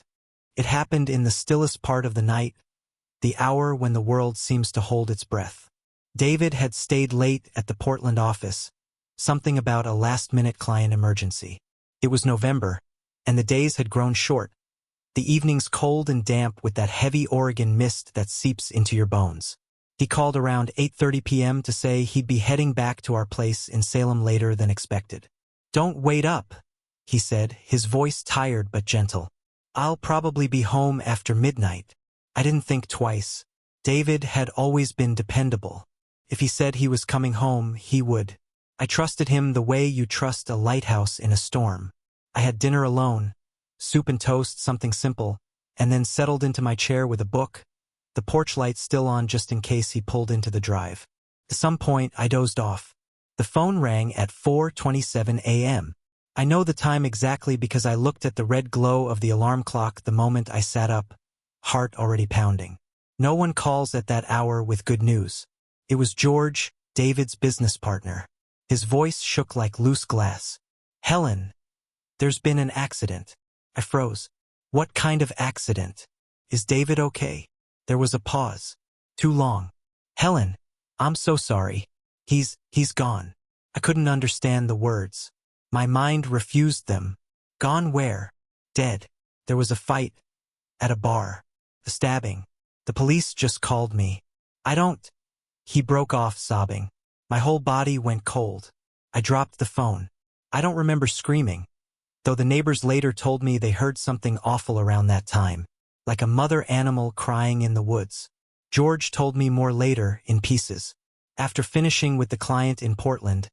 S1: It happened in the stillest part of the night, the hour when the world seems to hold its breath. David had stayed late at the Portland office, something about a last-minute client emergency. It was November, and the days had grown short, the evenings cold and damp with that heavy Oregon mist that seeps into your bones. He called around 8:30 p.m. to say he'd be heading back to our place in Salem later than expected. "Don't wait up," he said, his voice tired but gentle. "I'll probably be home after midnight." I didn't think twice. David had always been dependable. If he said he was coming home, he would. I trusted him the way you trust a lighthouse in a storm. I had dinner alone, soup and toast, something simple, and then settled into my chair with a book, the porch light still on just in case he pulled into the drive. At some point, I dozed off. The phone rang at 4:27 a.m. I know the time exactly because I looked at the red glow of the alarm clock the moment I sat up, heart already pounding. No one calls at that hour with good news. It was George, David's business partner. His voice shook like loose glass. "Helen, there's been an accident." I froze. "What kind of accident? Is David okay?" There was a pause. Too long. "Helen, I'm so sorry. He's gone." I couldn't understand the words. My mind refused them. Gone where? Dead. There was a fight. At a bar. A stabbing. The police just called me. I don't... He broke off, sobbing. My whole body went cold. I dropped the phone. I don't remember screaming, though the neighbors later told me they heard something awful around that time, like a mother animal crying in the woods. George told me more later, in pieces. After finishing with the client in Portland,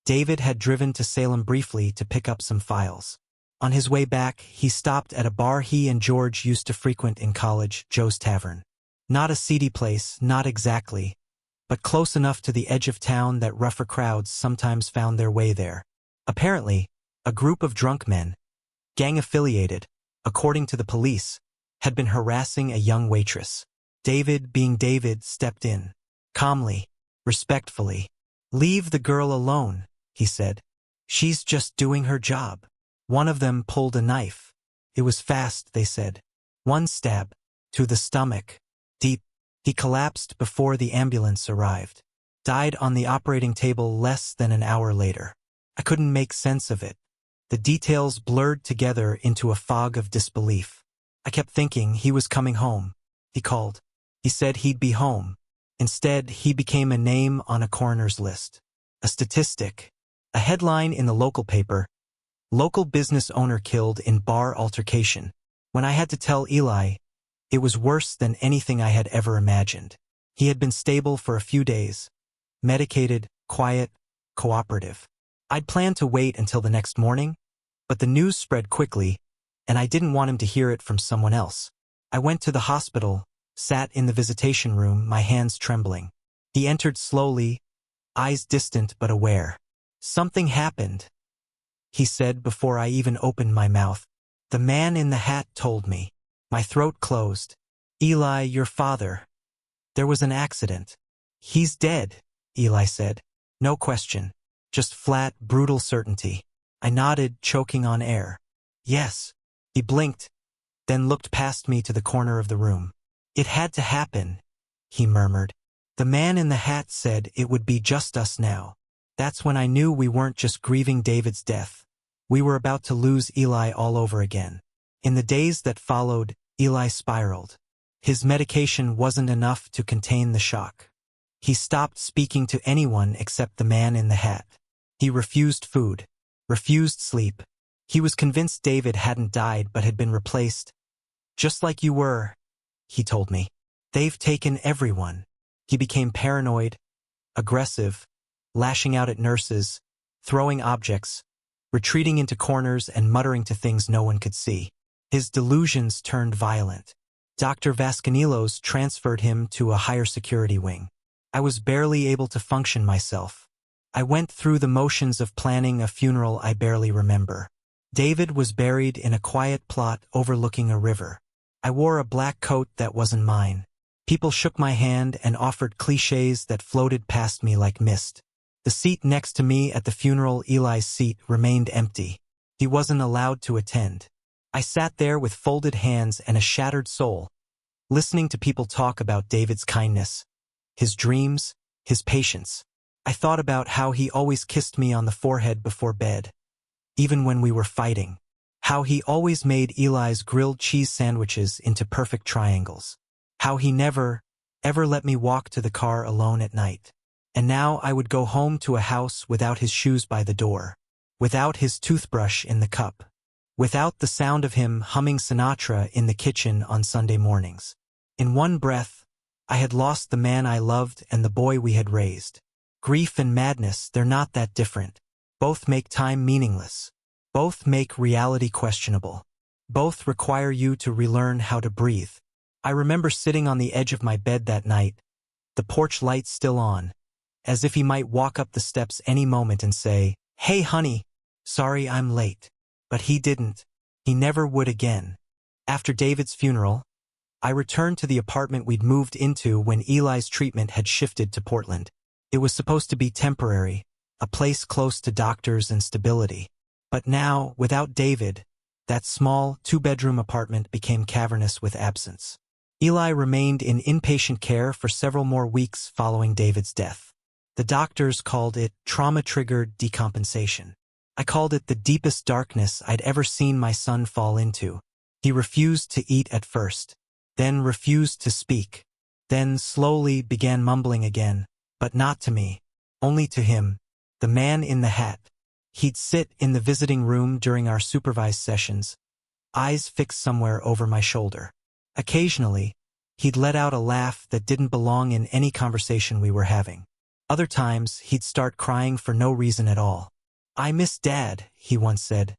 S1: David had driven to Salem briefly to pick up some files. On his way back, he stopped at a bar he and George used to frequent in college, Joe's Tavern. Not a seedy place, not exactly, but close enough to the edge of town that rougher crowds sometimes found their way there. Apparently, a group of drunk men, gang-affiliated, according to the police, had been harassing a young waitress. David, being David, stepped in. Calmly, respectfully. "Leave the girl alone," he said. "She's just doing her job." One of them pulled a knife. It was fast, they said. One stab. To the stomach. Deep. He collapsed before the ambulance arrived. Died on the operating table less than an hour later. I couldn't make sense of it. The details blurred together into a fog of disbelief. I kept thinking he was coming home. He called. He said he'd be home. Instead, he became a name on a coroner's list. A statistic. A headline in the local paper. Local business owner killed in bar altercation. When I had to tell Eli, it was worse than anything I had ever imagined. He had been stable for a few days. Medicated, quiet, cooperative. I'd planned to wait until the next morning, but the news spread quickly, and I didn't want him to hear it from someone else. I went to the hospital, sat in the visitation room, my hands trembling. He entered slowly, eyes distant but aware. "Something happened," he said before I even opened my mouth. "The man in the hat told me." My throat closed. "Eli, your father. There was an accident." "He's dead," Eli said. No question. Just flat, brutal certainty. I nodded, choking on air. "Yes." He blinked, then looked past me to the corner of the room. "It had to happen," he murmured. "The man in the hat said it would be just us now." That's when I knew we weren't just grieving David's death. We were about to lose Eli all over again. In the days that followed, Eli spiraled. His medication wasn't enough to contain the shock. He stopped speaking to anyone except the man in the hat. He refused food, refused sleep. He was convinced David hadn't died but had been replaced. "Just like you were," he told me. They've taken everyone. He became paranoid, aggressive, lashing out at nurses, throwing objects, retreating into corners and muttering to things no one could see. His delusions turned violent. Dr. Vasconilos transferred him to a higher security wing. I was barely able to function myself. I went through the motions of planning a funeral I barely remember. David was buried in a quiet plot overlooking a river. I wore a black coat that wasn't mine. People shook my hand and offered cliches that floated past me like mist. The seat next to me at the funeral, Eli's seat, remained empty. He wasn't allowed to attend. I sat there with folded hands and a shattered soul, listening to people talk about David's kindness, his dreams, his patience. I thought about how he always kissed me on the forehead before bed, even when we were fighting. How he always made Eli's grilled cheese sandwiches into perfect triangles. How he never, ever let me walk to the car alone at night. And now I would go home to a house without his shoes by the door, without his toothbrush in the cup, without the sound of him humming Sinatra in the kitchen on Sunday mornings. In one breath, I had lost the man I loved and the boy we had raised. Grief and madness, they're not that different. Both make time meaningless. Both make reality questionable. Both require you to relearn how to breathe. I remember sitting on the edge of my bed that night, the porch light still on, as if he might walk up the steps any moment and say, "Hey honey, sorry I'm late." But he didn't. He never would again. After David's funeral, I returned to the apartment we'd moved into when Eli's treatment had shifted to Portland. It was supposed to be temporary, a place close to doctors and stability. But now, without David, that small, two-bedroom apartment became cavernous with absence. Eli remained in inpatient care for several more weeks following David's death. The doctors called it trauma-triggered decompensation. I called it the deepest darkness I'd ever seen my son fall into. He refused to eat at first, then refused to speak, then slowly began mumbling again, but not to me, only to him, the man in the hat. He'd sit in the visiting room during our supervised sessions, eyes fixed somewhere over my shoulder. Occasionally, he'd let out a laugh that didn't belong in any conversation we were having. Other times, he'd start crying for no reason at all. "I miss Dad," he once said.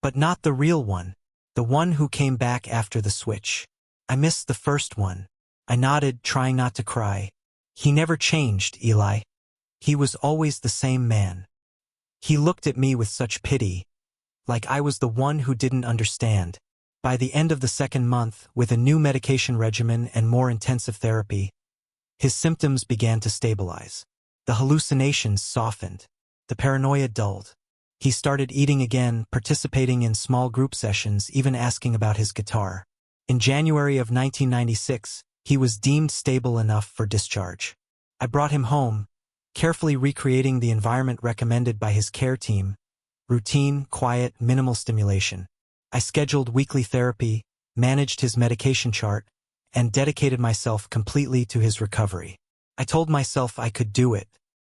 S1: "But not the real one, the one who came back after the switch. I miss the first one." I nodded, trying not to cry. "He never changed, Eli. He was always the same man." He looked at me with such pity, like I was the one who didn't understand. By the end of the second month, with a new medication regimen and more intensive therapy, his symptoms began to stabilize. The hallucinations softened. The paranoia dulled. He started eating again, participating in small group sessions, even asking about his guitar. In January of 1996, he was deemed stable enough for discharge. I brought him home, carefully recreating the environment recommended by his care team: routine, quiet, minimal stimulation. I scheduled weekly therapy, managed his medication chart, and dedicated myself completely to his recovery. I told myself I could do it,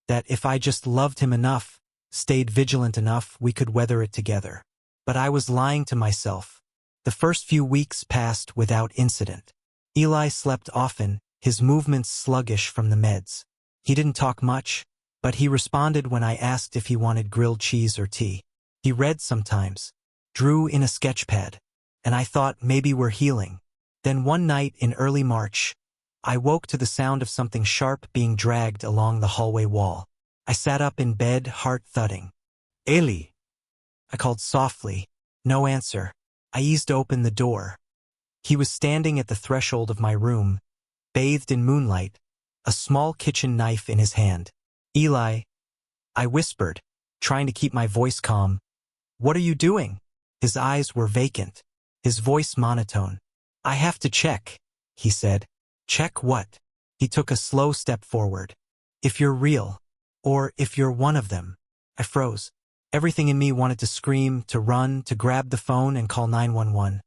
S1: that if I just loved him enough, stayed vigilant enough, we could weather it together. But I was lying to myself. The first few weeks passed without incident. Eli slept often, his movements sluggish from the meds. He didn't talk much, but he responded when I asked if he wanted grilled cheese or tea. He read sometimes, drew in a sketchpad, and I thought maybe we're healing. Then one night in early March, I woke to the sound of something sharp being dragged along the hallway wall. I sat up in bed, heart thudding.
S2: Eli.
S1: I called softly. No answer. I eased open the door. He was standing at the threshold of my room, bathed in moonlight, a small kitchen knife in his hand. "Eli," I whispered, trying to keep my voice calm. "What are you doing?" His eyes were vacant, his voice monotone. "I have to check," he said. "Check what?" He took a slow step forward. "If you're real, or if you're one of them." I froze. Everything in me wanted to scream, to run, to grab the phone and call 911.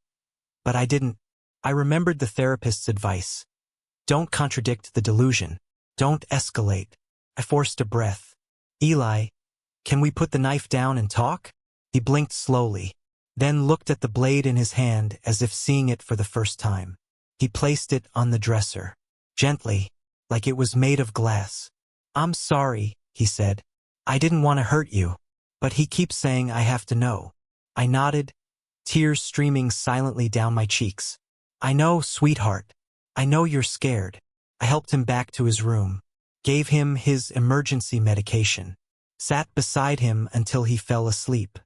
S1: But I didn't. I remembered the therapist's advice. Don't contradict the delusion. Don't escalate. I forced a breath. "Eli, can we put the knife down and talk?" He blinked slowly, then looked at the blade in his hand as if seeing it for the first time. He placed it on the dresser. Gently, like it was made of glass. "I'm sorry," he said. "I didn't want to hurt you. But he keeps saying I have to know." I nodded, tears streaming silently down my cheeks. "I know, sweetheart. I know you're scared." I helped him back to his room, gave him his emergency medication, sat beside him until he fell asleep.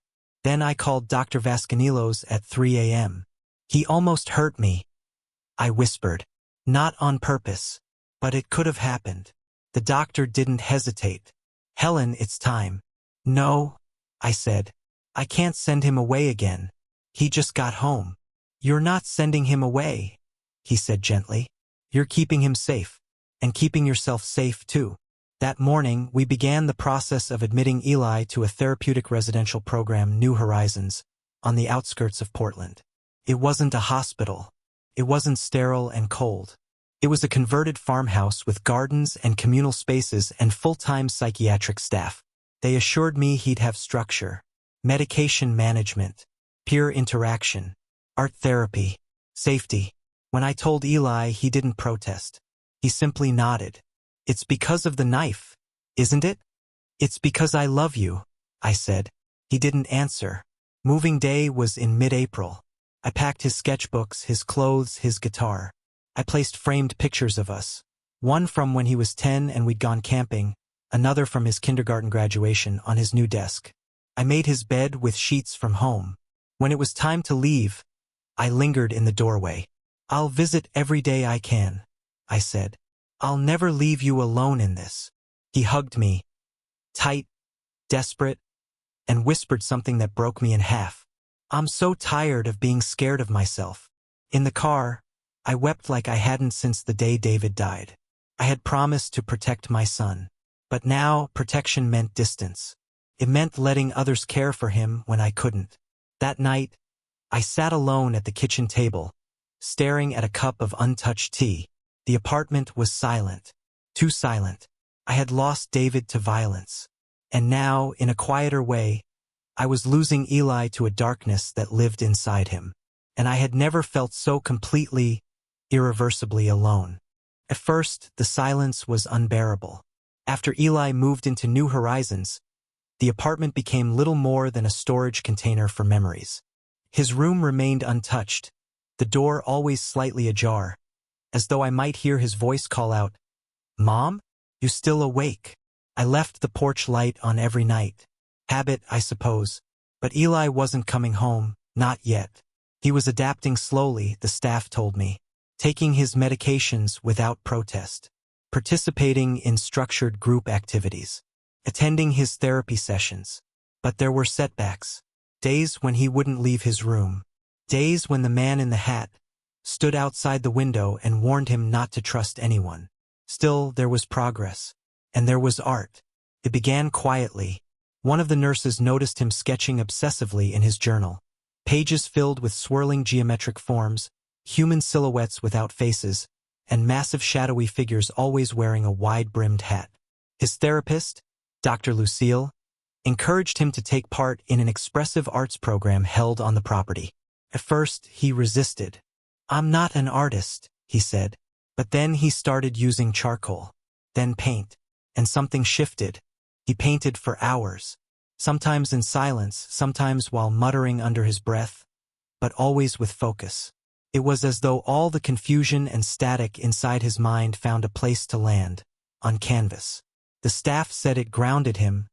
S1: Then I called Dr. Vasconilos at 3 a.m. "He almost hurt me," I whispered. "Not on purpose. But it could have happened." The doctor didn't hesitate. "Helen, it's time." "No," I said. "I can't send him away again. He just got home." "You're not sending him away," he said gently. "You're keeping him safe, and keeping yourself safe too." That morning, we began the process of admitting Eli to a therapeutic residential program, New Horizons, on the outskirts of Portland. It wasn't a hospital. It wasn't sterile and cold. It was a converted farmhouse with gardens and communal spaces and full-time psychiatric staff. They assured me he'd have structure, medication management, peer interaction, art therapy, safety. When I told Eli, he didn't protest. He simply nodded. "It's because of the knife, isn't it?" "It's because I love you," I said. He didn't answer. Moving day was in mid-April. I packed his sketchbooks, his clothes, his guitar. I placed framed pictures of us, one from when he was 10 and we'd gone camping, another from his kindergarten graduation, on his new desk. I made his bed with sheets from home. When it was time to leave, I lingered in the doorway. "I'll visit every day I can," I said. "I'll never leave you alone in this." He hugged me, tight, desperate, and whispered something that broke me in half. "I'm so tired of being scared of myself." In the car, I wept like I hadn't since the day David died. I had promised to protect my son. But now, protection meant distance. It meant letting others care for him when I couldn't. That night, I sat alone at the kitchen table, staring at a cup of untouched tea. The apartment was silent. Too silent. I had lost David to violence. And now, in a quieter way, I was losing Eli to a darkness that lived inside him. And I had never felt so completely, irreversibly alone. At first, the silence was unbearable. After Eli moved into New Horizons, the apartment became little more than a storage container for memories. His room remained untouched, the door always slightly ajar, as though I might hear his voice call out, "Mom? You still awake?" I left the porch light on every night. Habit, I suppose. But Eli wasn't coming home, not yet. He was adapting slowly, the staff told me, taking his medications without protest, participating in structured group activities, attending his therapy sessions. But there were setbacks. Days when he wouldn't leave his room. Days when the man in the hat stood outside the window and warned him not to trust anyone. Still, there was progress. And there was art. It began quietly. One of the nurses noticed him sketching obsessively in his journal. Pages filled with swirling geometric forms, human silhouettes without faces, and massive shadowy figures always wearing a wide-brimmed hat. His therapist, Dr. Lucille, encouraged him to take part in an expressive arts program held on the property. At first, he resisted. "I'm not an artist," he said. But then he started using charcoal, then paint, and something shifted. He painted for hours, sometimes in silence, sometimes while muttering under his breath, but always with focus. It was as though all the confusion and static inside his mind found a place to land, on canvas. The staff said it grounded him,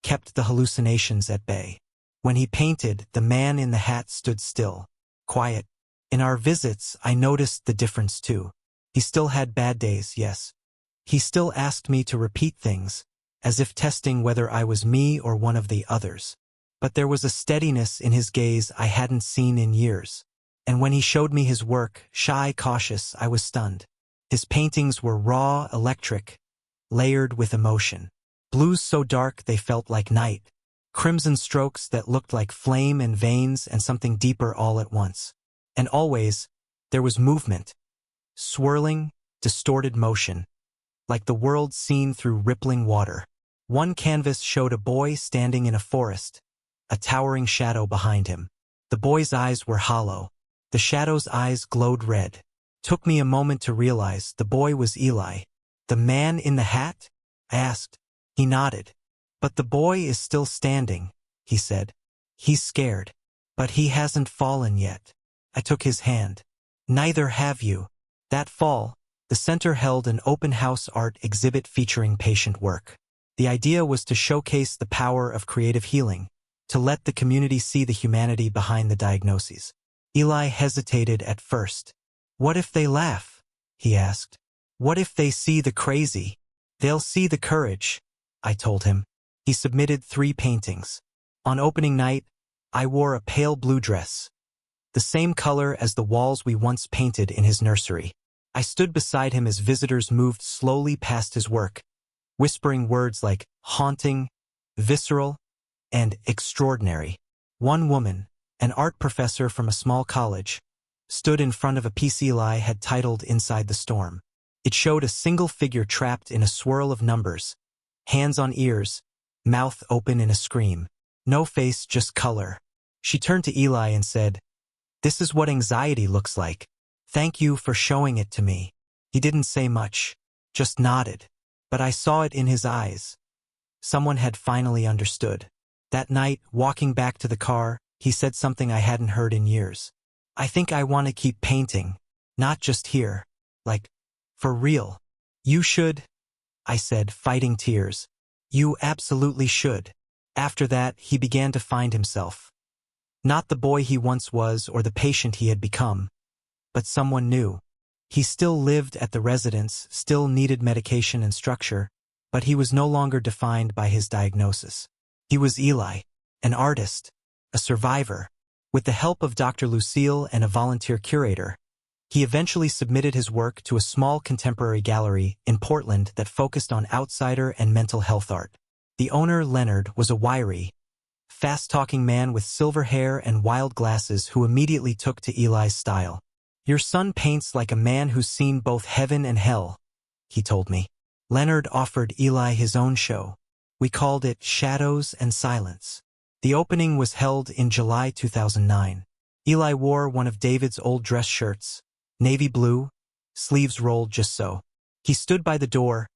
S1: kept the hallucinations at bay. When he painted, the man in the hat stood still, quiet. In our visits, I noticed the difference too. He still had bad days, yes. He still asked me to repeat things, as if testing whether I was me or one of the others. But there was a steadiness in his gaze I hadn't seen in years. And when he showed me his work, shy, cautious, I was stunned. His paintings were raw, electric, layered with emotion. Blues so dark they felt like night. Crimson strokes that looked like flame and veins, and something deeper all at once. And always, there was movement. Swirling, distorted motion, like the world seen through rippling water. One canvas showed a boy standing in a forest, a towering shadow behind him. The boy's eyes were hollow. The shadow's eyes glowed red. Took me a moment to realize the boy was Eli. The man in the hat? I asked. He nodded. But the boy is still standing, he said. He's scared. But he hasn't fallen yet. I took his hand. Neither have you. That fall, the center held an open house art exhibit featuring patient work. The idea was to showcase the power of creative healing, to let the community see the humanity behind the diagnoses. Eli hesitated at first. What if they laugh? He asked. What if they see the crazy? They'll see the courage, I told him. He submitted 3 paintings. On opening night, I wore a pale blue dress, the same color as the walls we once painted in his nursery. I stood beside him as visitors moved slowly past his work, whispering words like haunting, visceral, and extraordinary. One woman, an art professor from a small college, stood in front of a piece Eli had titled Inside the Storm. It showed a single figure trapped in a swirl of numbers, hands on ears, mouth open in a scream. No face, just color. She turned to Eli and said, "This is what anxiety looks like. Thank you for showing it to me." He didn't say much, just nodded. But I saw it in his eyes. Someone had finally understood. That night, walking back to the car, he said something I hadn't heard in years. "I think I want to keep painting, not just here. Like, for real." "You should," I said, fighting tears. "You absolutely should." After that, he began to find himself. Not the boy he once was or the patient he had become, but someone new. He still lived at the residence, still needed medication and structure, but he was no longer defined by his diagnosis. He was Eli, an artist, a survivor. With the help of Dr. Lucille and a volunteer curator, he eventually submitted his work to a small contemporary gallery in Portland that focused on outsider and mental health art. The owner, Leonard, was a wiry, fast-talking man with silver hair and wild glasses who immediately took to Eli's style. "Your son paints like a man who's seen both heaven and hell," he told me. Leonard offered Eli his own show. We called it Shadows and Silence. The opening was held in July 2009. Eli wore one of David's old dress shirts, navy blue, sleeves rolled just so. He stood by the door,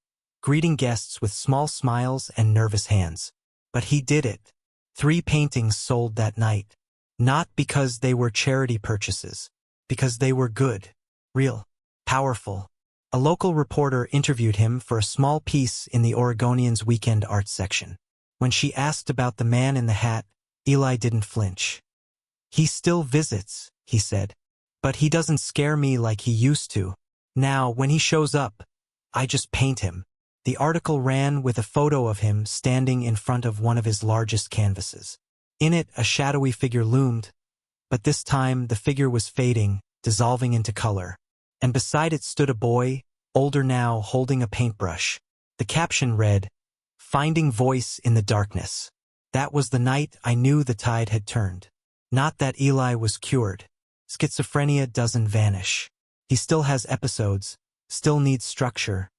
S1: greeting guests with small smiles and nervous hands. But he did it. 3 paintings sold that night. Not because they were charity purchases, because they were good, real, powerful. A local reporter interviewed him for a small piece in the Oregonian's weekend arts section. When she asked about the man in the hat, Eli didn't flinch. "He still visits," he said, "but he doesn't scare me like he used to. Now, when he shows up, I just paint him." The article ran with a photo of him standing in front of one of his largest canvases. In it, a shadowy figure loomed, but this time the figure was fading, dissolving into color. And beside it stood a boy, older now, holding a paintbrush. The caption read, "Finding Voice in the Darkness." That was the night I knew the tide had turned. Not that Eli was cured. Schizophrenia doesn't vanish. He still has episodes, still needs structure,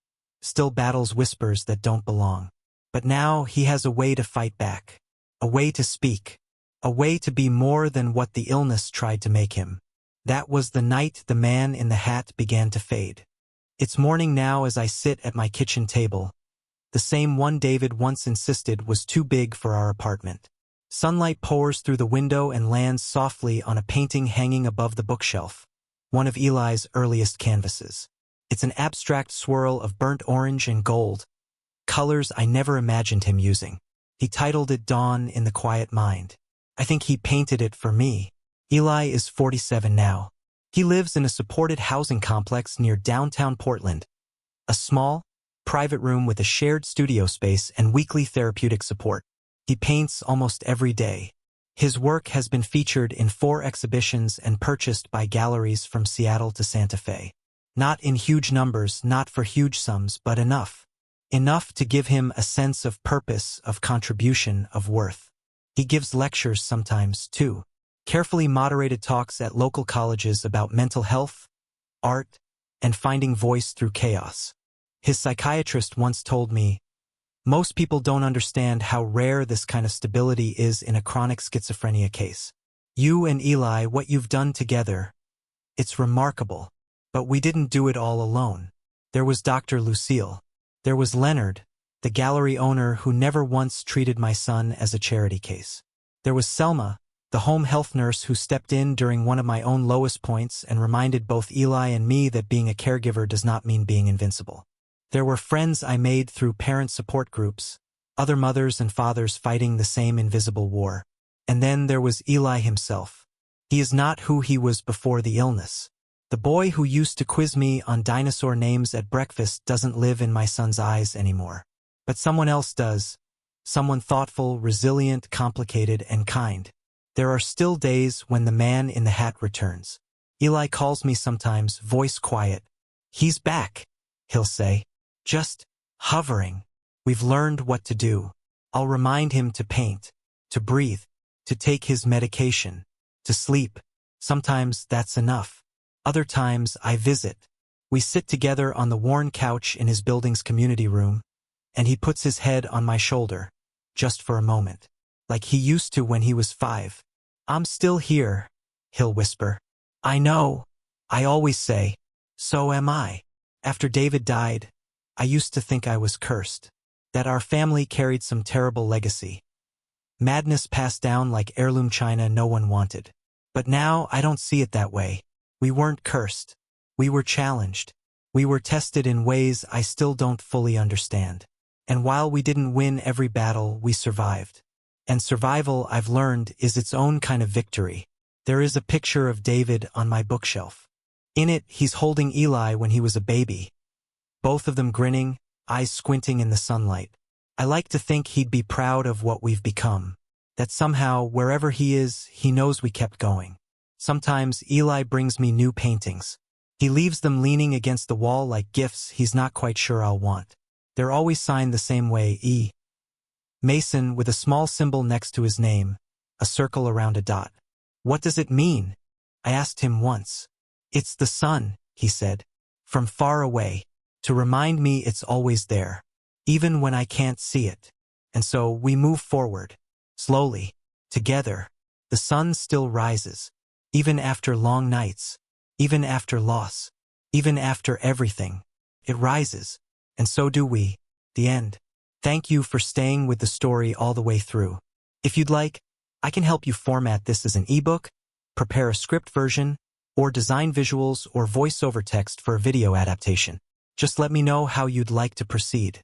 S1: still battles whispers that don't belong. But now he has a way to fight back, a way to speak, a way to be more than what the illness tried to make him. That was the night the man in the hat began to fade. It's morning now as I sit at my kitchen table, the same one David once insisted was too big for our apartment. Sunlight pours through the window and lands softly on a painting hanging above the bookshelf, one of Eli's earliest canvases. It's an abstract swirl of burnt orange and gold, colors I never imagined him using. He titled it Dawn in the Quiet Mind. I think he painted it for me. Eli is 47 now. He lives in a supported housing complex near downtown Portland, a small, private room with a shared studio space and weekly therapeutic support. He paints almost every day. His work has been featured in 4 exhibitions and purchased by galleries from Seattle to Santa Fe. Not in huge numbers, not for huge sums, but enough. Enough to give him a sense of purpose, of contribution, of worth. He gives lectures sometimes, too. Carefully moderated talks at local colleges about mental health, art, and finding voice through chaos. His psychiatrist once told me, "Most people don't understand how rare this kind of stability is in a chronic schizophrenia case. You and Eli, what you've done together, it's remarkable. But we didn't do it all alone. There was Dr. Lucille. There was Leonard, the gallery owner who never once treated my son as a charity case. There was Selma, the home health nurse who stepped in during one of my own lowest points and reminded both Eli and me that being a caregiver does not mean being invincible. There were friends I made through parent support groups, other mothers and fathers fighting the same invisible war. And then there was Eli himself. He is not who he was before the illness. The boy who used to quiz me on dinosaur names at breakfast doesn't live in my son's eyes anymore. But someone else does. Someone thoughtful, resilient, complicated, and kind. There are still days when the man in the hat returns. Eli calls me sometimes, voice quiet. "He's back," he'll say. Just hovering. We've learned what to do. I'll remind him to paint, to breathe, to take his medication, to sleep. Sometimes that's enough. Other times I visit. We sit together on the worn couch in his building's community room, and he puts his head on my shoulder, just for a moment, like he used to when he was 5. "I'm still here," he'll whisper. "I know," I always say. "So am I." After David died, I used to think I was cursed, that our family carried some terrible legacy. Madness passed down like heirloom china no one wanted. But now I don't see it that way. We weren't cursed. We were challenged. We were tested in ways I still don't fully understand. And while we didn't win every battle, we survived. And survival, I've learned, is its own kind of victory. There is a picture of David on my bookshelf. In it, he's holding Eli when he was a baby. Both of them grinning, eyes squinting in the sunlight. I like to think he'd be proud of what we've become. That somehow, wherever he is, he knows we kept going. Sometimes Eli brings me new paintings. He leaves them leaning against the wall like gifts he's not quite sure I'll want. They're always signed the same way, E. Mason, with a small symbol next to his name, a circle around a dot. "What does it mean?" I asked him once. "It's the sun," he said, "from far away, to remind me it's always there, even when I can't see it." And so we move forward, slowly, together. The sun still rises, even after long nights, even after loss, even after everything. It rises, and so do we. The end. Thank you for staying with the story all the way through. If you'd like, I can help you format this as an ebook, prepare a script version, or design visuals or voiceover text for a video adaptation. Just let me know how you'd like to proceed.